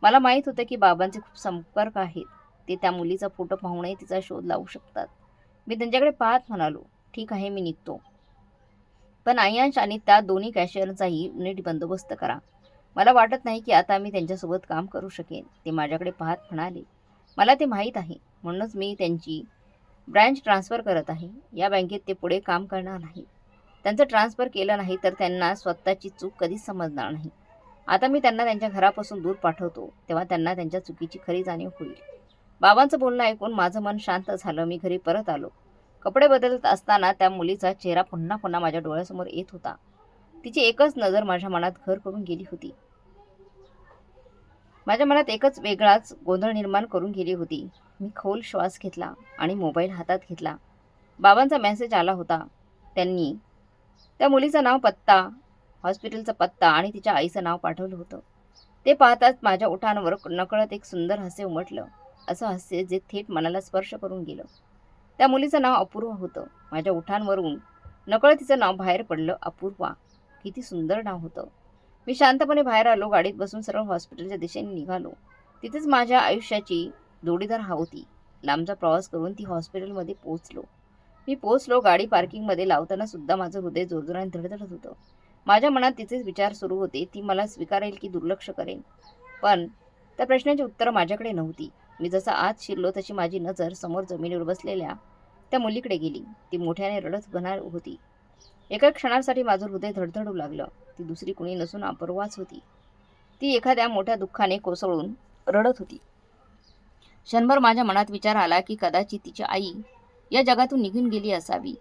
मला माहीत होतं की बाबांचे खूप संपर्क आहेत. ते त्या मुलीचा फोटो पाहूनही तिचा शोध लावू शकतात. मी त्यांच्याकडे पाहत म्हणालो, ठीक आहे, मी निघतो. पण आयांश आणि त्या दोन्ही कॅशियरचाही नीट बंदोबस्त करा. मला वाटत नाही की आता मी त्यांच्यासोबत काम करू शकेन. ते माझ्याकडे पाहत म्हणाले, मला ते माहीत आहे. म्हणूनच मी त्यांची ब्रँच ट्रान्सफर करत आहे. या बँकेत ते पुढे काम करणार नाही. त्यांचं ट्रान्सफर केलं नाही तर त्यांना स्वतःची चूक कधीच समजणार नाही. आता मी त्यांना त्यांच्या घरापासून दूर पाठवतो, तेव्हा त्यांना त्यांच्या चुकीची खरी जाणीव होईल. बाबांचं बोलणं ऐकून माझं मन शांत झालं. मी घरी परत आलो. कपडे बदलत असताना त्या मुलीचा चेहरा पुन्हा पुन्हा माझ्या डोळ्यासमोर येत होता. तिची एकच नजर माझ्या मनात घर करून गेली होती. माझ्या मनात एकच वेगळाच गोंधळ निर्माण करून गेली होती. मी खोल श्वास घेतला आणि मोबाईल हातात घेतला. बाबांचा मेसेज आला होता. त्यांनी त्या मुलीचं नाव, पत्ता, हॉस्पिटलचा पत्ता आणि तिच्या आईचं नाव पाठवलं होतं. ते पाहताच माझ्या ओठांवर नकळत एक सुंदर हास्य उमटलं. असं हास्य जे थेट मनाला स्पर्श करून गेलं. त्या मुलीचं नाव अपूर्वा होतं. माझ्या ओठांवरून नकळत तिचं नाव बाहेर पडलं. अपूर्वा, किती सुंदर नाव होतं. मी शांतपणे बाहेर आलो. गाडीत बसून सरळ हॉस्पिटलच्या दिशेने निघालो. तिथेच माझ्या आयुष्याची जोडीदार होती. लांबचा प्रवास करून ती हॉस्पिटलमध्ये पोहोचलो. मी पोहोचलो. गाडी पार्किंगमध्ये लावताना सुद्धा माझं हृदय जोरजोराने धडधडत होतं. माझ्या मनात तिचेच विचार सुरू होते. ती मला स्वीकारेल की दुर्लक्ष करेल? पण त्या प्रश्नाची उत्तरं माझ्याकडे नव्हती. मी जसा आत शिरलो तशी माझी नजर समोर जमिनीवर बसलेल्या त्या मुलीकडे गेली. ती मोठ्याने रडत होणार होती. एका क्षणासाठी माझं हृदय धडधडू लागलं. ती दुसरी कुणी नसून अपूर्वाच होती. ती एखाद्या मोठ्या दुःखाने कोसळून रडत होती. क्षणभर माझ्या मनात विचार आला की कदाचित तिची आई या जगातून निघून गेली असावी.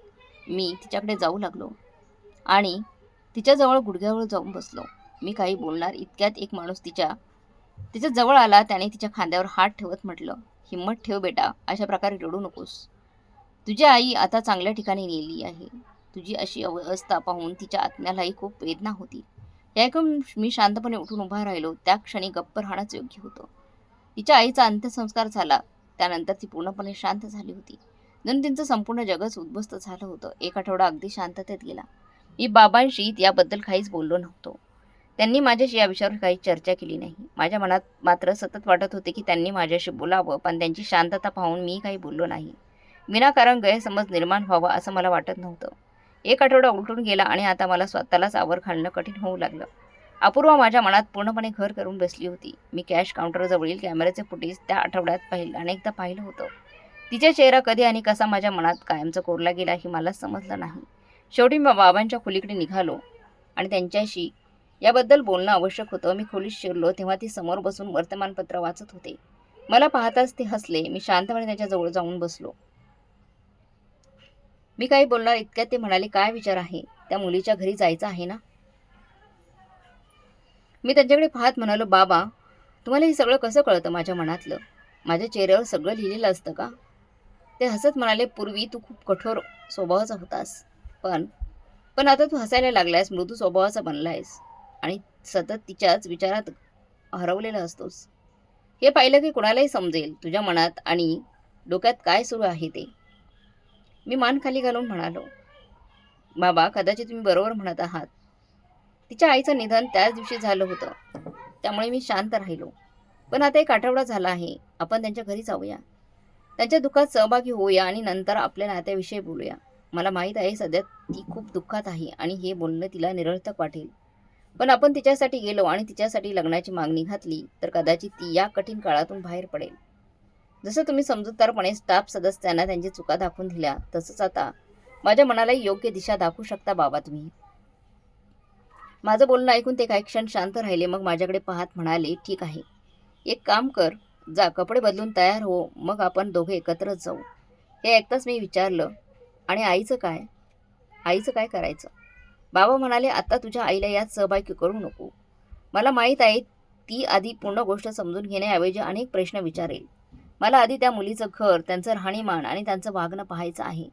मी तिच्याकडे जाऊ लागलो आणि तिच्याजवळ गुडघ्यावर जाऊन बसलो. मी काही बोलणार इतक्यात एक माणूस तिच्या जवळ आला. त्याने तिच्या खांद्यावर हात ठेवत म्हटलं, हिम्मत ठेव बेटा, अशा प्रकारे रडू नकोस. तुझी आई आता चांगल्या ठिकाणी नेली आहे. तुझी अशी अवस्था पाहून तिच्या आत्म्यालाही खूप वेदना होती. हे ऐकून मी शांतपणे उठून उभा राहिलो. त्या क्षणी गप्प राहणंच योग्य होतं. तिच्या आईचा अंत्यसंस्कार झाला. त्यानंतर ती पूर्णपणे शांत झाली होती. जणू तिचं संपूर्ण जगच उद्ध्वस्त झालं होतं. एक आठवडा अगदी शांततेत गेला. मी बाबांशी याबद्दल काहीच बोललो नव्हतो. त्यांनी माझ्याशी या विषयावर काही चर्चा केली नाही. माझ्या मनात मात्र सतत वाटत होते की त्यांनी माझ्याशी बोलावं, पण त्यांची शांतता पाहून मी काही बोललो नाही. विनाकारण गैरसमज निर्माण व्हावा असं मला वाटत नव्हतं. एक आठवडा उलटून गेला आणि आता मला स्वतःलाच आवर घालणं कठीण होऊ लागलं. अपूर्वा माझ्या मनात पूर्णपणे घर करून बसली होती. मी कॅश काउंटरजवळील कॅमेऱ्याचे फुटेज त्या आठवड्यात अनेकदा पाहिलं होतं. तिचा चेहरा कधी आणि कसा माझ्या मनात कायमचा कोरला गेला हे मला समजलं नाही. शेवटी मी बाबांच्या खोलीकडे निघालो आणि त्यांच्याशी याबद्दल बोलणं आवश्यक होतं. मी खोलीत शिरलो तेव्हा ती समोर बसून वर्तमानपत्र वाचत होते. मला पाहताच ते हसले. मी शांतपणे त्याच्याजवळ जाऊन बसलो. मी काही बोलणार इतक्यात ते म्हणाले, काय विचार आहे? त्या मुलीच्या घरी जायचं आहे ना? मी त्यांच्याकडे पाहत म्हणालो, बाबा, तुम्हाला हे सगळं कसं कळतं माझ्या मनातलं? माझ्या चेहऱ्यावर सगळं लिहिलेलं असतं का? ते हसत म्हणाले, पूर्वी तू खूप कठोर स्वभावाचा होतास. पण पण आता तू हसायला लागलायस, मृदू स्वभावाचा बनलायस आणि सतत तिच्याच विचारात हरवलेला असतोस. हे पाहिलं की कुणालाही समजेल तुझ्या मनात आणि डोक्यात काय सुरू आहे ते. मी मान खाली घालून म्हणालो, बाबा, कदाचित तुम्ही बरोबर म्हणत आहात. तिच्या आईचं निधन त्याच दिवशी झालं होतं. त्यामुळे मी शांत राहिलो. पण आता एक आठवडा झाला आहे. आपण त्यांच्या घरी जाऊया. त्यांच्या दुःखात सहभागी होऊया आणि नंतर आपल्या नात्याविषयी बोलूया. मला माहीत आहे सध्या ती खूप दुःखात आहे आणि हे बोलणं तिला निरर्थक वाटेल. पण आपण तिच्यासाठी गेलो आणि तिच्यासाठी लग्नाची मागणी घातली तर कदाचित ती या कठीण काळातून बाहेर पडेल. जसं तुम्ही समजूतदारपणे स्टाफ सदस्यांना त्यांची चुका दाखवून दिल्या, तसंच आता माझ्या मनालाही योग्य दिशा दाखवू शकता बाबा तुम्ही. माझं बोलणं ऐकून ते काही क्षण शांत राहिले. मग माझ्याकडे पाहत म्हणाले, ठीक आहे, एक काम कर, जा कपडे बदलून तयार हो, मग आपण दोघे एकत्रच जाऊ. हे ऐकताच मी विचारलं, आणि आईचं काय? आईचं काय करायचं? बाबा म्हणाले, आता तुझ्या आईला यात सहभागी करू नको. मला माहीत आहे ती आधी पूर्ण गोष्ट समजून घेण्याऐवजी अनेक प्रश्न विचारेल. मला आधी त्या मुलीचं घर, त्यांचं राहणीमान आणि त्यांचं वागणं पाहायचं आहे.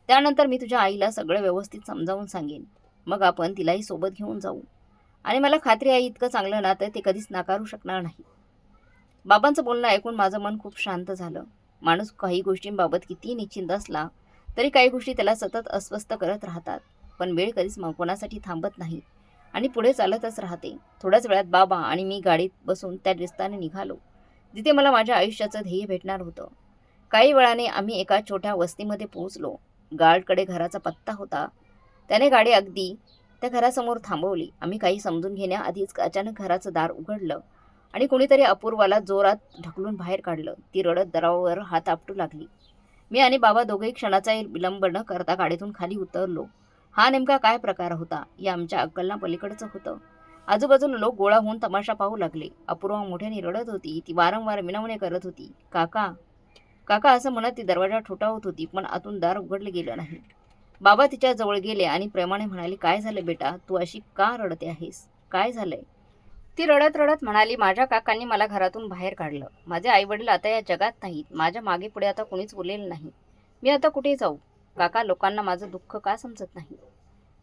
त्यानंतर मी तुझ्या आईला सगळं व्यवस्थित समजावून सांगेन. मग आपण तिलाही सोबत घेऊन जाऊ. आणि मला खात्री आहे इतकं चांगलं नातं ते कधीच नाकारू शकणार नाही. बाबांचं बोलणं ऐकून माझं मन खूप शांत झालं. माणूस काही गोष्टींबाबत कितीही निश्चिंत असला तरी काही गोष्टी त्याला सतत अस्वस्थ करत राहतात. पण वेळ कधीच कोणासाठी थांबत नाही आणि पुढे चालतच राहते. थोड्याच वेळात बाबा आणि मी गाडीत बसून त्या रस्त्याने निघालो, जिथे मला माझ्या आयुष्याचं ध्येय भेटणार होतं. काही वेळाने आम्ही एका छोट्या वस्तीमध्ये पोहोचलो. गार्डकडे घराचा पत्ता होता. त्याने गाडी अगदी त्या घरासमोर थांबवली. आम्ही काही समजून घेण्याआधीच अचानक घराचं दार उघडलं आणि कोणीतरी अपूर्वाला जोरात ढकलून बाहेर काढलं. ती रडत दरावर हात आपटू लागली. मी आणि बाबा दोघेही क्षणाचाही विलंब न करता गाडीतून खाली उतरलो. हा नेमका काय प्रकार होता हे आमच्या अक्कलना पलीकडचं होतं. आजूबाजूला लोक गोळा होऊन तमाशा पाहू लागले. अपूर्वा मोठ्याने रडत होती. ती वारंवार विनवणे करत होती. काका, काका असं म्हणत ती दरवाजा ठोठावत होती, पण आतून दार उघडले गेलं नाही. बाबा तिच्या जवळ गेले आणि प्रेमाने म्हणाले, काय झालं बेटा, तू अशी का रडते आहेस? काय झालंय? ती रडत रडत म्हणाली, माझ्या काकांनी मला घरातून बाहेर काढलं. माझे आईवडील आता या जगात नाहीत. माझ्या मागे पुढे आता कुणीच उरलेलं नाही. मी आता कुठे जाऊ? काका, लोकांना माझं दुःख का समजत नाही?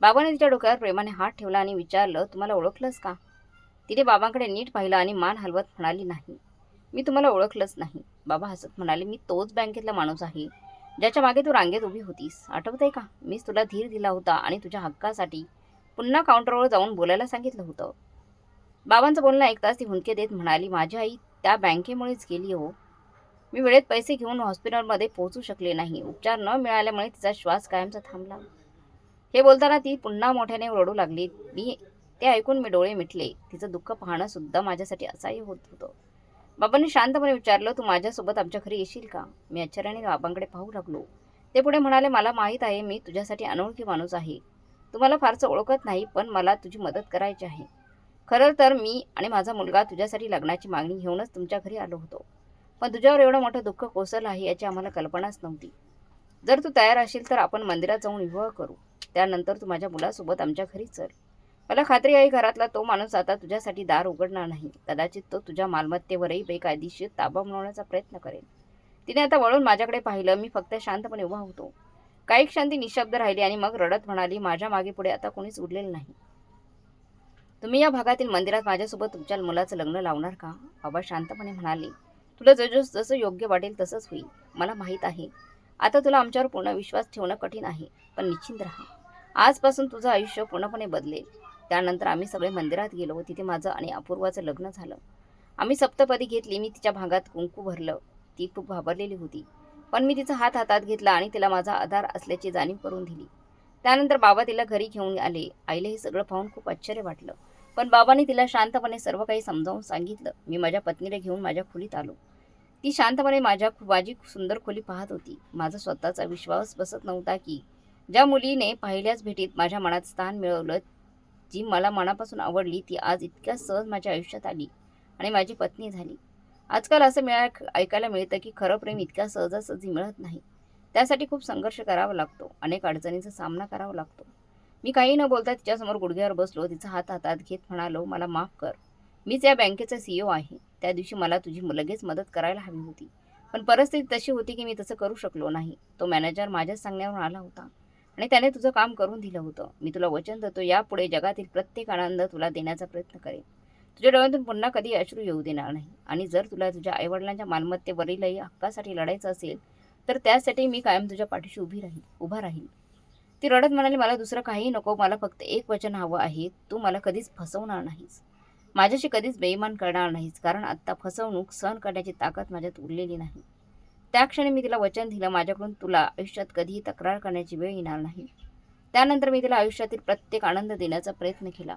बाबाने तिच्या डोक्यावर प्रेमाने हात ठेवला आणि विचारलं, तुम्हाला ओळखलंस का? तिने बाबांकडे नीट पाहिलं आणि मान हलवत म्हणाली, नाही, मी तुम्हाला ओळखलंच नाही. बाबा हसत म्हणाले, मी तोच बँकेतला माणूस आहे ज्याच्या मागे तू रांगेत उभी होतीस. आठवतंय का? मीच तुला धीर दिला होता आणि तुझ्या हक्कासाठी पुन्हा काउंटरवर जाऊन बोलायला सांगितलं होतं. बाबांचं बोलणं ऐकताच ती हुंदके देत म्हणाली, माझी आई त्या बँकेमुळेच गेली हो. मी वेळेत पैसे घेऊन हॉस्पिटलमध्ये पोहोचू शकले नाही. उपचार न मिळाल्यामुळे तिचा श्वास कायमचा थांबला. हे बोलताना ती पुन्हा मोठ्याने रडू लागली. ते ऐकून मी डोळे मिटले. तिचं दुःख पाहणं सुद्धा माझ्यासाठी असह्य होत होतं. बाबांनी शांतपणे विचारलं, तू माझ्यासोबत आमच्या घरी येशील का? मी आश्चर्याने बाबांकडे पाहू लागलो. ते पुढे म्हणाले, मला माहीत आहे मी तुझ्यासाठी अनोळखी माणूस आहे. तुम्हाला फारसं ओळखत नाही, पण मला तुझी मदत करायची आहे. खरं तर मी आणि माझा मुलगा तुझ्यासाठी लग्नाची मागणी घेऊनच तुमच्या घरी आलो होतो. पण तुझ्यावर एवढं मोठं दुःख कोसळलं आहे याची आम्हाला कल्पनाच नव्हती. जर तू तयार असेल तर आपण मंदिरात जाऊन विवाह करू. त्यानंतर तू माझ्या मुलासोबत आमच्या घरी चल. मला खात्री आहे घरातला तो माणूस आता तुझ्यासाठी दार उघडणार नाही. कदाचित तो तुझ्या मालमत्तेवरही बेकायदेशीर ताबा मिळवण्याचा प्रयत्न करेल. तिने आता वळून माझ्याकडे पाहिलं. मी फक्त शांतपणे उभा होतो. काही क्षण ती निशब्द राहिली आणि मग रडत म्हणाली, माझ्या मागे पुढे आता कोणीच उरलेलं नाही. तुम्ही या भागातील मंदिरात माझ्यासोबत तुमच्या मुलाचं लग्न लावणार का? बाबा शांतपणे म्हणाले, तुला जसं योग्य वाटेल तसंच होईल. मला माहीत आहे आता तुला आमच्यावर पूर्ण विश्वास ठेवणं कठीण आहे, पण निश्चिंत राहा. आजपासून तुझं आयुष्य पूर्णपणे बदलेल. त्यानंतर आम्ही सगळे मंदिरात गेलो. तिथे माझं आणि अपूर्वाचं लग्न झालं. आम्ही सप्तपदी घेतली. मी तिच्या भागात कुंकू भरलं. ती खूप घाबरलेली होती, पण मी तिचा हात हातात घेतला आणि तिला माझा आधार असल्याची जाणीव करून दिली. त्यानंतर बाबा तिला घरी घेऊन आले. आईला हे सगळं पाहून खूप आश्चर्य वाटलं, पण बाबांनी तिला शांतपणे सर्व काही समजावून सांगितलं. मी माझ्या पत्नीला घेऊन माझ्या खोलीत आलो. ती शांतपणे माझी सुंदर खोली पाहत होती. माझा स्वतःचा विश्वास बसत नव्हता की ज्या मुलीने पहिल्याच भेटीत माझ्या मनात स्थान मिळवलं, जी मला मनापासून आवडली, ती आज इतक्या सहज माझ्या आयुष्यात आली आणि माझी पत्नी झाली. आजकाल असं ऐकायला मिळतं की खरं प्रेम इतक्या सहजासहजी मिळत नाही. त्यासाठी खूप संघर्ष करावा लागतो. अनेक अडचणींचा सामना करावा लागतो. मी काही न बोलता तिच्यासमोर गुडघ्यावर बसलो. तिचा हात हातात घेत म्हणालो, मला माफ कर. मीच या बँकेचा CEO आहे. त्या दिवशी मला तुझी लगेच मदत करायला हवी होती, पण परिस्थिती तशी होती की मी तसं करू शकलो नाही. तो मॅनेजर माझ्याच सांगण्यावर आला होता आणि त्याने तुझं काम करून दिलं होतं. मी तुला वचन देतो, यापुढे जगातील प्रत्येक आनंद तुला देण्याचा प्रयत्न करेन. तुझ्या डोळ्यातून पुन्हा कधी अश्रू येऊ देणार नाही. आणि जर तुला तुझ्या आईवडिलांच्या मालमत्तेवरीलही हक्कासाठी लढायचं असेल तर त्यासाठी मी कायम तुझ्या पाठीशी उभा राहील. ती रडत म्हणाली, मला दुसरं काही नको. मला फक्त एक वचन हवं आहे. तू मला कधीच फसवणार नाहीस. माझ्याशी कधीच बेईमान करणार नाहीस, कारण आत्ता फसवणूक सहन करण्याची ताकद माझ्यात उरलेली नाही. त्या क्षणी मी तिला वचन दिलं, माझ्याकडून तुला आयुष्यात कधीही तक्रार करण्याची वेळ येणार नाही. त्यानंतर मी तिला आयुष्यातील प्रत्येक आनंद देण्याचा प्रयत्न केला.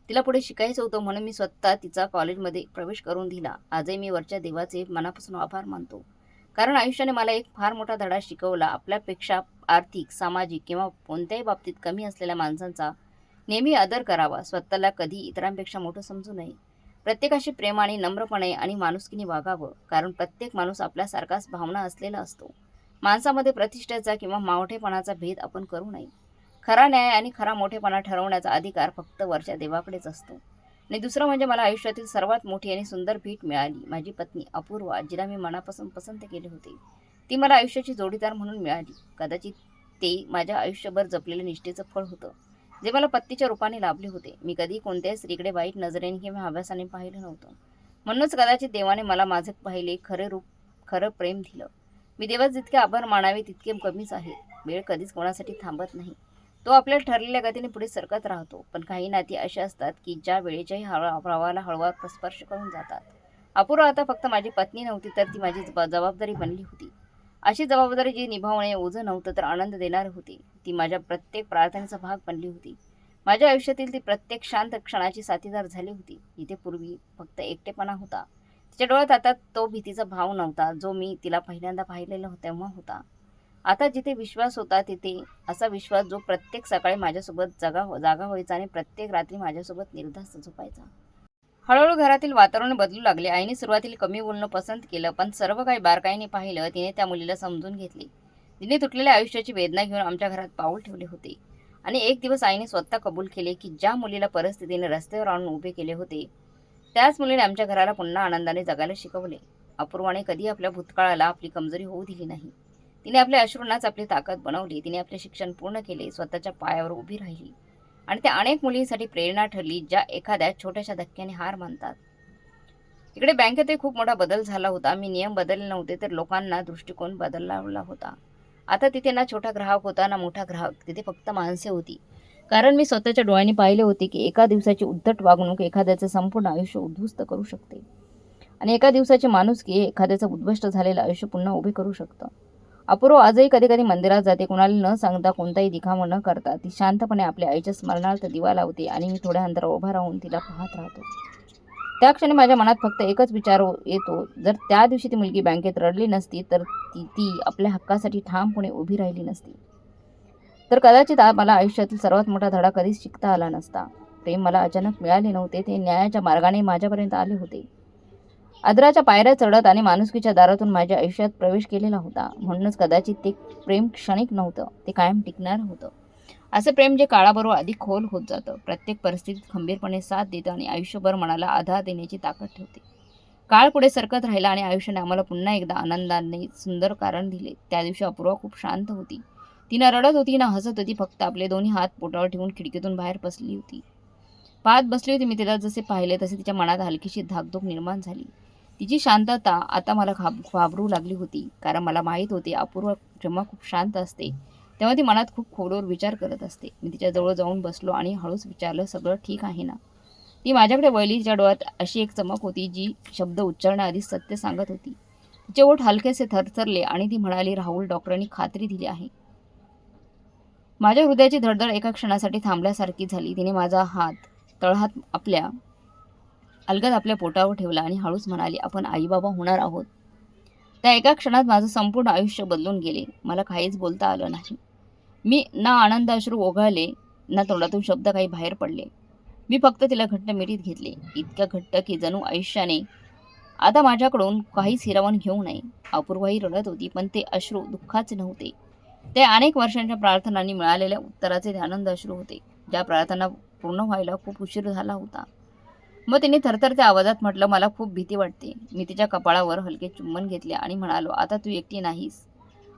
तिला पुढे शिकायचं होतं म्हणून मी स्वतः तिचा कॉलेजमध्ये प्रवेश करून दिला. आजही मी वरच्या देवाचे मनापासून आभार मानतो, कारण आयुष्याने मला एक फार मोठा धडा शिकवला. आपल्यापेक्षा आर्थिक, सामाजिक किंवा कोणत्याही बाबतीत कमी असलेल्या माणसांचा नेहमी आदर करावा. स्वतःला कधी इतरांपेक्षा मोठं समजू नये. प्रत्येकाशी प्रेमाने, नम्रपणे आणि माणुसकीने वागावं, कारण प्रत्येक माणूस आपल्यासारखाच भावना असलेला असतो. माणसामध्ये प्रतिष्ठेचा किंवा मोठेपणाचा भेद आपण करू नये. खरा न्याय आणि खरा मोठेपणा ठरवण्याचा अधिकार फक्त वरच्या देवाकडेच असतो. आणि दुसरं म्हणजे मला आयुष्यातील सर्वात मोठी आणि सुंदर भेट मिळाली. माझी पत्नी अपूर्वा, जिला मी मनापासून पसंत केले होते, ती मला आयुष्याची जोडीदार म्हणून मिळाली. कदाचित ते माझ्या आयुष्यभर जपलेलं निष्ठेचं फळ होतं, जे मला पत्नीच्या रूपाने लाभले होते. मी कधी कोणत्याही स्त्रीकडे वाईट नजरेने किंवा हव्यासाने पाहिलं नव्हतं. म्हणूनच कदाचित देवाने मला माझे खरे प्रेम दिलं. मी देवाचे जितके आभार मानावे तितके कमीच आहे. वेळ कधीच कोणासाठी थांबत नाही. तो आपल्या ठरलेल्या गतीने पुढे सरकत राहतो. पण काही नाती अशी असतात की ज्या वेळेच्याही प्रवाहाला हळवा स्पर्श करून जातात. अपूर्वा आता फक्त माझी पत्नी नव्हती, तर ती माझी जबाबदारी बनली होती. अशी जबाबदारी जी निभावणे ओझं नव्हतं, तर आनंद देणारी होती. ती माझ्या प्रत्येक प्रार्थनेचा भाग बनली होती. माझ्या आयुष्यातील ती प्रत्येक शांत क्षणाची साथीदार झाली होती. इथे पूर्वी फक्त एकटेपणा होता. तिच्या डोळ्यात आता तो भीतीचा भाव नव्हता, जो मी तिला पहिल्यांदा पाहिलेला तेव्हा होता. आता जिथे विश्वास होता, तिथे असा विश्वास जो प्रत्येक सकाळी माझ्यासोबत जागा व्हायचा आणि प्रत्येक रात्री माझ्यासोबत निर्धास्त झोपायचा. हळूहळू घरातील वातावरण बदलू लागले. आईने सुरुवातीला कमी बोलणं पसंत केलं, पण सर्व काही बारकाईने पाहिलं. तिने त्या मुलीला समजून घेतले. तिने तुटलेल्या आयुष्याची वेदना घेऊन आमच्या घरात पाऊल ठेवले होते. आणि एक दिवस आईने स्वतः कबूल केले की ज्या मुलीला परिस्थितीने रस्त्यावर आणून उभे केले होते, त्याच मुलीने आमच्या घराला पुन्हा आनंदाने जगायला शिकवले. अपूर्वाने कधी आपल्या भूतकाळाला आपली कमजोरी होऊ दिली नाही. तिने आपल्या अश्रूंनाच आपली ताकद बनवली. तिने आपले शिक्षण पूर्ण केले, स्वतःच्या पायावर उभी राहिली आणि त्या अनेक मुलींसाठी प्रेरणा ठरली, ज्या एखाद्या छोट्याशा धक्क्याने हार मानतात. इकडे बँकेतही खूप मोठा बदल झाला होता. मी नियम बदलले नव्हते, तर लोकांना दृष्टिकोन बदलला होता. आता तिथे ना छोटा ग्राहक होता ना मोठा ग्राहक, तिथे फक्त माणसे होती. कारण मी स्वतःच्या डोळ्यांनी पाहिले होते की एका दिवसाची उद्धट वागणूक एखाद्याचे संपूर्ण आयुष्य उद्ध्वस्त करू शकते आणि एका दिवसाची माणुसकी एखाद्याचं उद्ध्वस्त झालेलं आयुष्य पुन्हा उभे करू शकतं. अपूर्वा आजही कधी कधी मंदिरात जाते. कुणाला न सांगता, कोणताही दिखावा न करता ती शांतपणे आपल्या आईच्या स्मरणार्थ दिवा लावते आणि मी थोड्या अंतरावर उभा राहून तिला पाहत राहतो. त्या क्षणी माझ्या मनात फक्त एकच विचार येतो, जर त्या दिवशी ती मुलगी बँकेत रडली नसती, तर ती आपल्या हक्कासाठी ठामपणे उभी राहिली नसती, तर कदाचित मला आयुष्यातील सर्वात मोठा धडा कधीच शिकता आला नसता. प्रेम मला अचानक मिळाले नव्हते, ते न्यायाच्या मार्गाने माझ्यापर्यंत आले होते. आदराच्या पायऱ्या चढत आणि माणुसकीच्या दारातून माझ्या आयुष्यात प्रवेश केलेला होता. म्हणूनच कदाचित ते प्रेम क्षणिक नव्हतं, ते कायम टिकणार होतं. असे प्रेम जे काळाबरोबर अधिक खोल होत जातं, प्रत्येक परिस्थितीत खंबीरपणे साथ देतं आणि आयुष्यभर मनाला आधार देण्याची ताकद ठेवते. काळ पुढे सरकत राहिला आणि आयुष्याने आम्हाला पुन्हा एकदा आनंदाने सुंदर कारण दिले. त्या दिवशी अपूर्वा खूप शांत होती. ती न रडत होती ना हसत होती. फक्त आपले दोन्ही हात पोटावर ठेवून खिडकीतून बाहेर बसली होती. पाहत बसली होती. मी तिला जसे पाहिले तसे तिच्या मनात हलकीशी धाकधूक निर्माण झाली. तिची शांतता आता मला घाबरू लागली होती. कारण मला माहीत होते, अपूर्वा जेव्हा खूप शांत असते तेव्हा ती मनात खूप खोलवर विचार करत असते. मी तिच्याजवळ जाऊन बसलो आणि हळूच विचारलं, सगळं ठीक आहे ना? ती माझ्याकडे वळली. तिच्या डोळ्यात अशी एक चमक होती जी शब्द उच्चारण्याआधी सत्य सांगत होती. तिचे ओठ हलकेसे थरथरले आणि ती म्हणाली, राहुल, डॉक्टरांनी खात्री दिली आहे. माझ्या हृदयाची धडधड एका क्षणासाठी थांबल्यासारखी झाली. तिने माझा तळहात अलगद आपल्या पोटावर ठेवला आणि हळूच म्हणाली, आपण आईबाबा होणार आहोत. त्या एका क्षणात माझं संपूर्ण आयुष्य बदलून गेले. मला काहीच बोलता आलं नाही. मी ना आनंद अश्रू ओघळले, ना तोंडातून शब्द काही बाहेर पडले. मी फक्त तिला घट्ट मिठीत घेतले, इतक्या घट्ट की जणू आयुष्याने आता माझ्याकडून काहीच हिरावून घेऊ नये. अपूर्वाही रडत होती, पण ते अश्रू दुःखाचे नव्हते. ते अनेक वर्षांच्या प्रार्थनांनी मिळालेल्या उत्तराचे ते आनंद अश्रू होते, ज्या प्रार्थना पूर्ण व्हायला खूप उशीर झाला होता. मग तिने थरथरत्या आवाजात म्हटलं, मला खूप भीती वाटते. मी तिच्या कपाळावर हलके चुंबन घेतले आणि म्हणालो, आता तू एकटी नाहीस.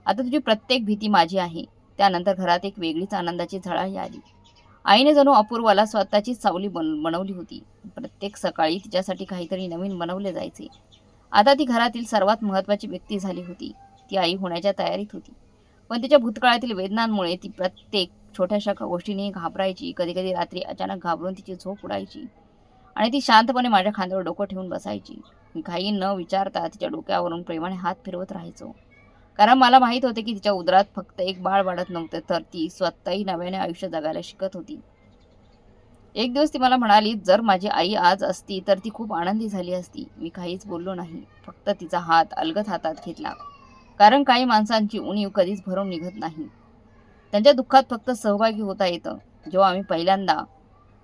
आता तुझी प्रत्येक भीती माझी आहे. त्यानंतर घरात एक वेगळीच आनंदाची झळाळी आली. आईने जणू अपूर्वाला स्वतःचीच सावली बनवली होती. प्रत्येक सकाळी तिच्यासाठी काहीतरी नवीन बनवले जायचे. आता ती घरातील सर्वात महत्त्वाची व्यक्ती झाली होती. ती आई होण्याच्या तयारीत होती. पण तिच्या भूतकाळातील वेदनांमुळे ती प्रत्येक छोट्याशा गोष्टीने घाबरायची. कधीकधी रात्री अचानक घाबरून तिची झोप उडायची आणि ती शांतपणे माझ्या खांद्यावर डोकं ठेवून बसायची. मी काही न विचारता तिच्या डोक्यावरून प्रेमाने हात फिरवत राहायचो. कारण मला माहीत होते की तिच्या उदरात फक्त एक बाळ वाढत नव्हते, तर ती स्वतःही नव्याने आयुष्य जगायला शिकत होती. एक दिवस ती मला म्हणाली, जर माझी आई आज असती तर ती खूप आनंदी झाली असती. मी काहीच बोललो नाही, फक्त तिचा हात अलगद हातात घेतला. कारण काही माणसांची उणीव कधीच भरून निघत नाही. त्यांच्या दुःखात फक्त सहभागी होता येतं. जेव्हा आम्ही पहिल्यांदा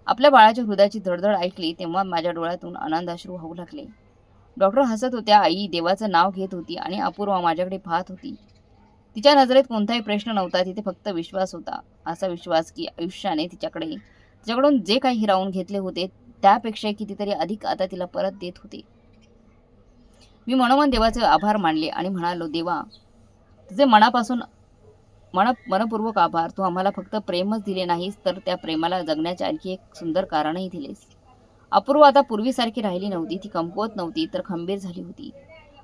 आपल्या बाळाच्या हृदयाची धडधड ऐकली, तेव्हा माझ्या डोळ्यातून आनंदाश्रू वाहू लागले. डॉक्टर हसत होत्या. आई देवाचं नाव घेत होती आणि अपूर्वा माझ्याकडे पाहत होती. तिच्या नजरेत कोणताही प्रश्न नव्हता, तिथे फक्त विश्वास होता. असा विश्वास की आयुष्याने तिच्याकडून जे काही हिरावून घेतले होते, त्यापेक्षा कितीतरी अधिक आता तिला परत देत होते. मी मनोमन देवाचे आभार मानले आणि म्हणालो, देवा, तुझे मनपूर्वक आभार. तू आम्हाला फक्त प्रेमच दिले नाहीस, तर त्या प्रेमाला जगण्याचे आणखी एक सुंदर कारणही दिलेस. अपूर्वा आता पूर्वीसारखी राहिली नव्हती. ती कमकुवत नव्हती, तर खंबीर झाली होती.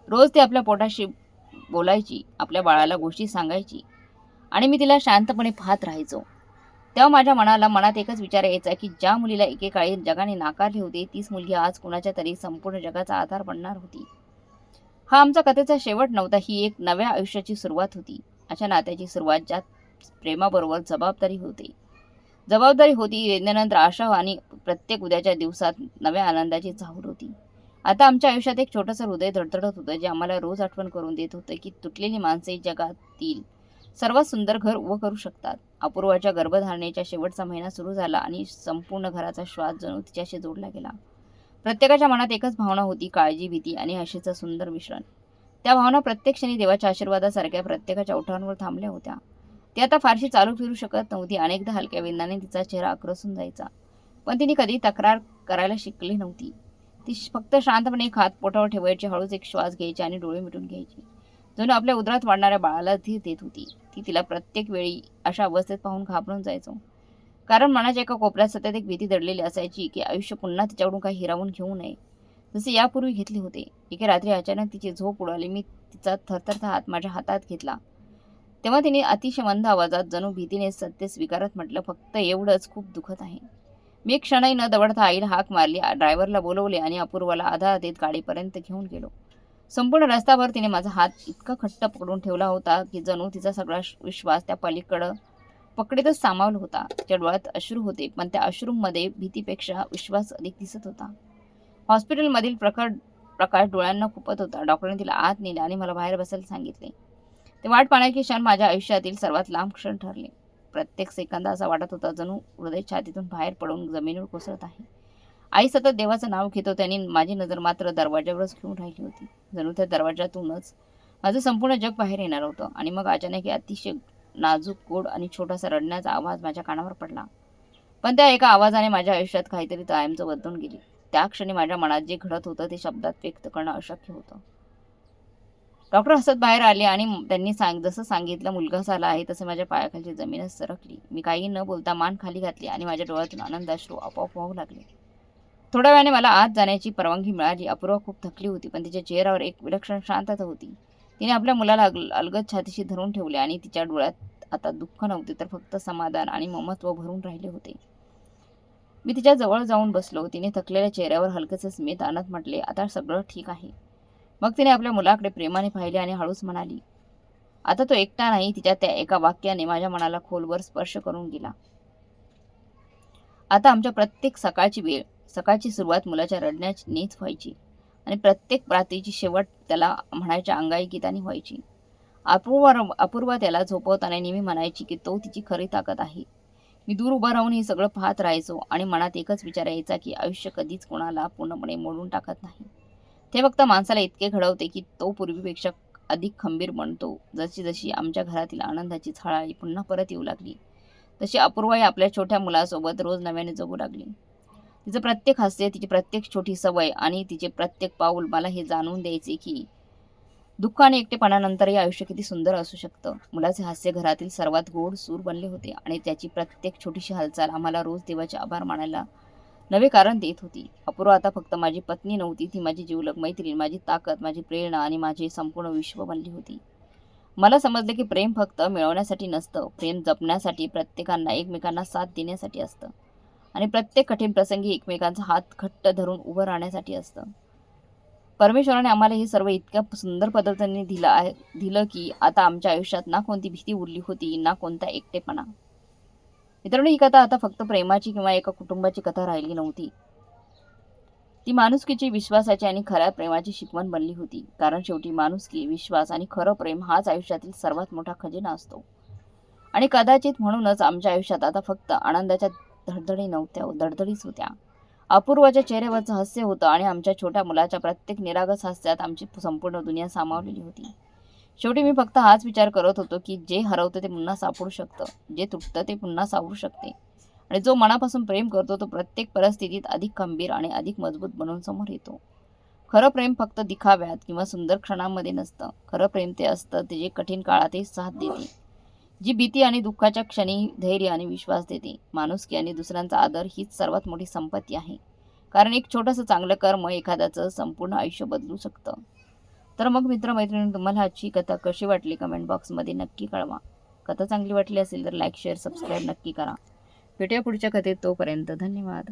रोज ती आपल्या पोटाशी बोलायची, आपल्या बाळाला गोष्टी सांगायची आणि मी तिला शांतपणे पाहत राहायचो. तेव्हा माझ्या मनात एकच विचार यायचा की ज्या मुलीला एकेकाळी जगाने नाकारले होते, तीच मुलगी आज कुणाच्या तरी संपूर्ण जगाचा आधार बनणार होती. हा आमचा कथेचा शेवट नव्हता, ही एक नव्या आयुष्याची सुरुवात होती. अशा नात्याची सुरुवात ज्यात प्रेमाबरोबर जबाबदारी होती, वेदनेनंतर आशा आणि प्रत्येक उद्याच्या दिवसात नव्या आनंदाची चाहूल होती. आता आमच्या आयुष्यात एक छोटंसं हृदय धडधडत होतं, जे आम्हाला रोज आठवण करून देत होतं की तुटलेली माणसे जगातील सर्वात सुंदर घर उभं करू शकतात. अपूर्वाच्या गर्भधारणेचा शेवटचा महिना सुरू झाला आणि संपूर्ण घराचा श्वास जणू तिच्याशी जोडला गेला. प्रत्येकाच्या मनात एकच भावना होती, काळजी, भीती आणि आशेचं सुंदर मिश्रण. त्या भावना प्रत्येक क्षणी देवाच्या आशीर्वादासारख्या प्रत्येकाच्या ओठांवर थांबल्या होत्या. ती आता फारशी चालू फिरू शकत नव्हती. अनेकदा हलक्या वेदनाने तिचा चेहरा आक्रसून जायचा, पण तिने कधी तक्रार करायला शिकली नव्हती. ती फक्त शांतपणे एक हात पोटावर ठेवायची, हळूच एक श्वास घ्यायची आणि डोळे मिटून घ्यायची. जणू आपल्या उदरात वाढणाऱ्या बाळाला धीर देत होती. तिला प्रत्येक वेळी अशा अवस्थेत पाहून घाबरून जायचो, कारण मनाच्या एका कोपऱ्यात सतत एक भीती दडलेली असायची की आयुष्य पुन्हा तिच्याकडून काही हिरावून घेऊ नये, जसे यापूर्वी घेतले होते. एके रात्री अचानक तिची झोप उडाली. मी तिचा थरथरता हात माझ्या हातात घेतला. तेव्हा तिने अतिशय मंद आवाजात, जणू भीतीने सत्य स्वीकारत म्हटलं, फक्त एवढंच, खूप दुखत आहे. मी एक क्षणही न दवडता आईला हाक मारली, ड्रायव्हरला बोलवले आणि अपूर्वाला आधा देत गाडीपर्यंत घेऊन गेलो. संपूर्ण रस्त्याभर तिने माझा हात इतका घट्ट पकडून ठेवला होता की जणू तिचा सगळा विश्वास त्या पलीकडं पकडीतच सामावला होता. तिच्या डोळ्यात अश्रू होते, पण त्या अश्रूंमध्ये भीतीपेक्षा विश्वास अधिक दिसत होता. हॉस्पिटलमधील प्रकाश डोळ्यांना खुपत होता. डॉक्टरांनी तिला आत नेले आणि मला बाहेर बसायला सांगितले. ते वाट पाहण्याचे क्षण माझ्या आयुष्यातील सर्वात लांब क्षण ठरले. प्रत्येक सेकंद असा वाटत होता जणू हृदय छातीतून बाहेर पडून जमिनीवर कोसळत आहे. आई सतत देवाचं नाव घेत होती आणि माझी नजर मात्र दरवाजावरच घेऊन राहिली होती. जणू त्या दरवाजातूनच माझं संपूर्ण जग बाहेर येणार होतं. आणि मग अचानक अतिशय नाजूक, गोड आणि छोटासा रडण्याचा आवाज माझ्या कानावर पडला. पण त्या एका आवाजाने माझ्या आयुष्यात काहीतरी कायमचं बदलून गेली. त्या क्षणी माझ्या मनात जे घडत होतं ते शब्दात व्यक्त करणं अशक्य होतं. डॉक्टर हसत बाहेर आले आणि त्यांनी जसं सांगितलं, मुलगा झाला आहे, तसे माझ्या पायाखालची जमीनच सरकली. मी काही न बोलता मान खाली घातली आणि माझ्या डोळ्यातून आनंदाश्रू आपोआप वाहू लागले. थोड्या वेळाने मला आत जाण्याची परवानगी मिळाली. अपूर्वा खूप थकली होती, पण तिच्या चेहऱ्यावर एक विलक्षण शांतता होती. तिने आपल्या मुलाला अलगद छातीशी धरून ठेवले आणि तिच्या डोळ्यात आता दुःख नव्हते, तर फक्त समाधान आणि ममत्व भरून राहिले होते. मी तिच्या जवळ जाऊन बसलो. तिने थकलेल्या चेहऱ्यावर हलकेसे स्मित आणत म्हटले, आता सगळं ठीक आहे. मग तिने आपल्या मुलाकडे प्रेमाने पाहिले आणि हळूच म्हणाली, आता तो एकटा नाही. तिच्या त्या एका वाक्याने माझ्या मनाला खोलवर स्पर्श करून गेला. आता आमच्या प्रत्येक सकाळची सुरुवात मुलाच्या रडण्यानेच व्हायची आणि प्रत्येक रात्रीची शेवट त्याला म्हणायच्या अंगाई गीताने व्हायची. अपूर्वा त्याला झोपवताना नेहमी म्हणायची की तो तिची खरी ताकद आहे. मी दूर उभा राहून हे सगळं पाहत राहायचो आणि मनात एकच विचार यायचा की आयुष्य कधीच कोणाला पूर्णपणे मोडून टाकत नाही. ते फक्त माणसाला इतके घडवते की तो पूर्वीपेक्षा अधिक खंबीर बनतो. जशी जशी आमच्या घरातील आनंदाची झळाळी पुन्हा परत येऊ लागली, तशी अपूर्वाही आपल्या छोट्या मुलासोबत रोज नव्याने जगू लागली. तिचं प्रत्येक हास्य, तिची प्रत्येक छोटी सवय आणि तिचे प्रत्येक पाऊल मला हे जाणून द्यायचे की दुःख आणि एकटेपणानंतरही आयुष्य किती सुंदर असू शकतं. मुलाचे हास्य घरातील सर्वात गोड सूर बनले होते आणि त्याची प्रत्येक छोटीशी हालचाल आम्हाला रोज देवाचे आभार मानायला नवे कारण देत होती. अपूर्वा आता फक्त माझी पत्नी नव्हती, ती माझी जिवलग मैत्रीण, माझी ताकद, माझी प्रेरणा आणि माझे संपूर्ण विश्व बनली होती. मला समजले की प्रेम फक्त मिळवण्यासाठी नसतं, प्रेम जपण्यासाठी, प्रत्येकांना एकमेकांना साथ देण्यासाठी असतं आणि प्रत्येक कठीण प्रसंगी एकमेकांचा हात घट्ट धरून उभं राहण्यासाठी असतं. परमेश्वराने आम्हाला हे सर्व इतक्या सुंदर पद्धतीने दिलं की आता आमच्या आयुष्यात ना कोणती भीती उरली होती, ना कोणता एकटेपणा. मित्रांनो, ही कथा आता फक्त प्रेमाची किंवा एका कुटुंबाची कथा राहिली नव्हती. ती माणुसकीची, विश्वासाची आणि खऱ्या प्रेमाची शिकवण बनली होती. कारण शेवटी माणुसकी, विश्वास आणि खरं प्रेम हाच आयुष्यातील सर्वात मोठा खजिना असतो. आणि कदाचित म्हणूनच आमच्या आयुष्यात आता फक्त आनंदाच्या धडधडीच होत्या. अपूर्वाच्या चेहऱ्यावरचं हास्य होतं आणि आमच्या छोट्या मुलाच्या प्रत्येक निरागस हास्यात आमची संपूर्ण दुनिया सामावलेली होती. शेवटी मी फक्त हाच विचार करत होतो की जे हरवतं ते पुन्हा सापडू शकतं, जे तुटतं ते पुन्हा सावरू शकते आणि जो मनापासून प्रेम करतो तो प्रत्येक परिस्थितीत अधिक खंबीर आणि अधिक मजबूत बनून समोर येतो. खरं प्रेम फक्त दिखाव्यात किंवा सुंदर क्षणांमध्ये नसतं. खरं प्रेम ते असतं ते जे कठीण काळातही साथ देते, जी भीती आणि दुःखाच्या क्षणी धैर्य आणि विश्वास देते. माणुसकी आणि दुसऱ्यांचा आदर हीच सर्वात मोठी संपत्ती आहे, कारण एक छोटंसं चांगलं कर्म एखाद्याचं संपूर्ण आयुष्य बदलू शकतं. तर मग मित्रमैत्रिणी, तुम्हाला आजची कथा कशी वाटली कमेंट बॉक्समध्ये नक्की कळवा. कथा चांगली वाटली असेल तर लाईक शेअर सबस्क्राईब नक्की करा. भेटूया पुढच्या कथेत, तोपर्यंत धन्यवाद.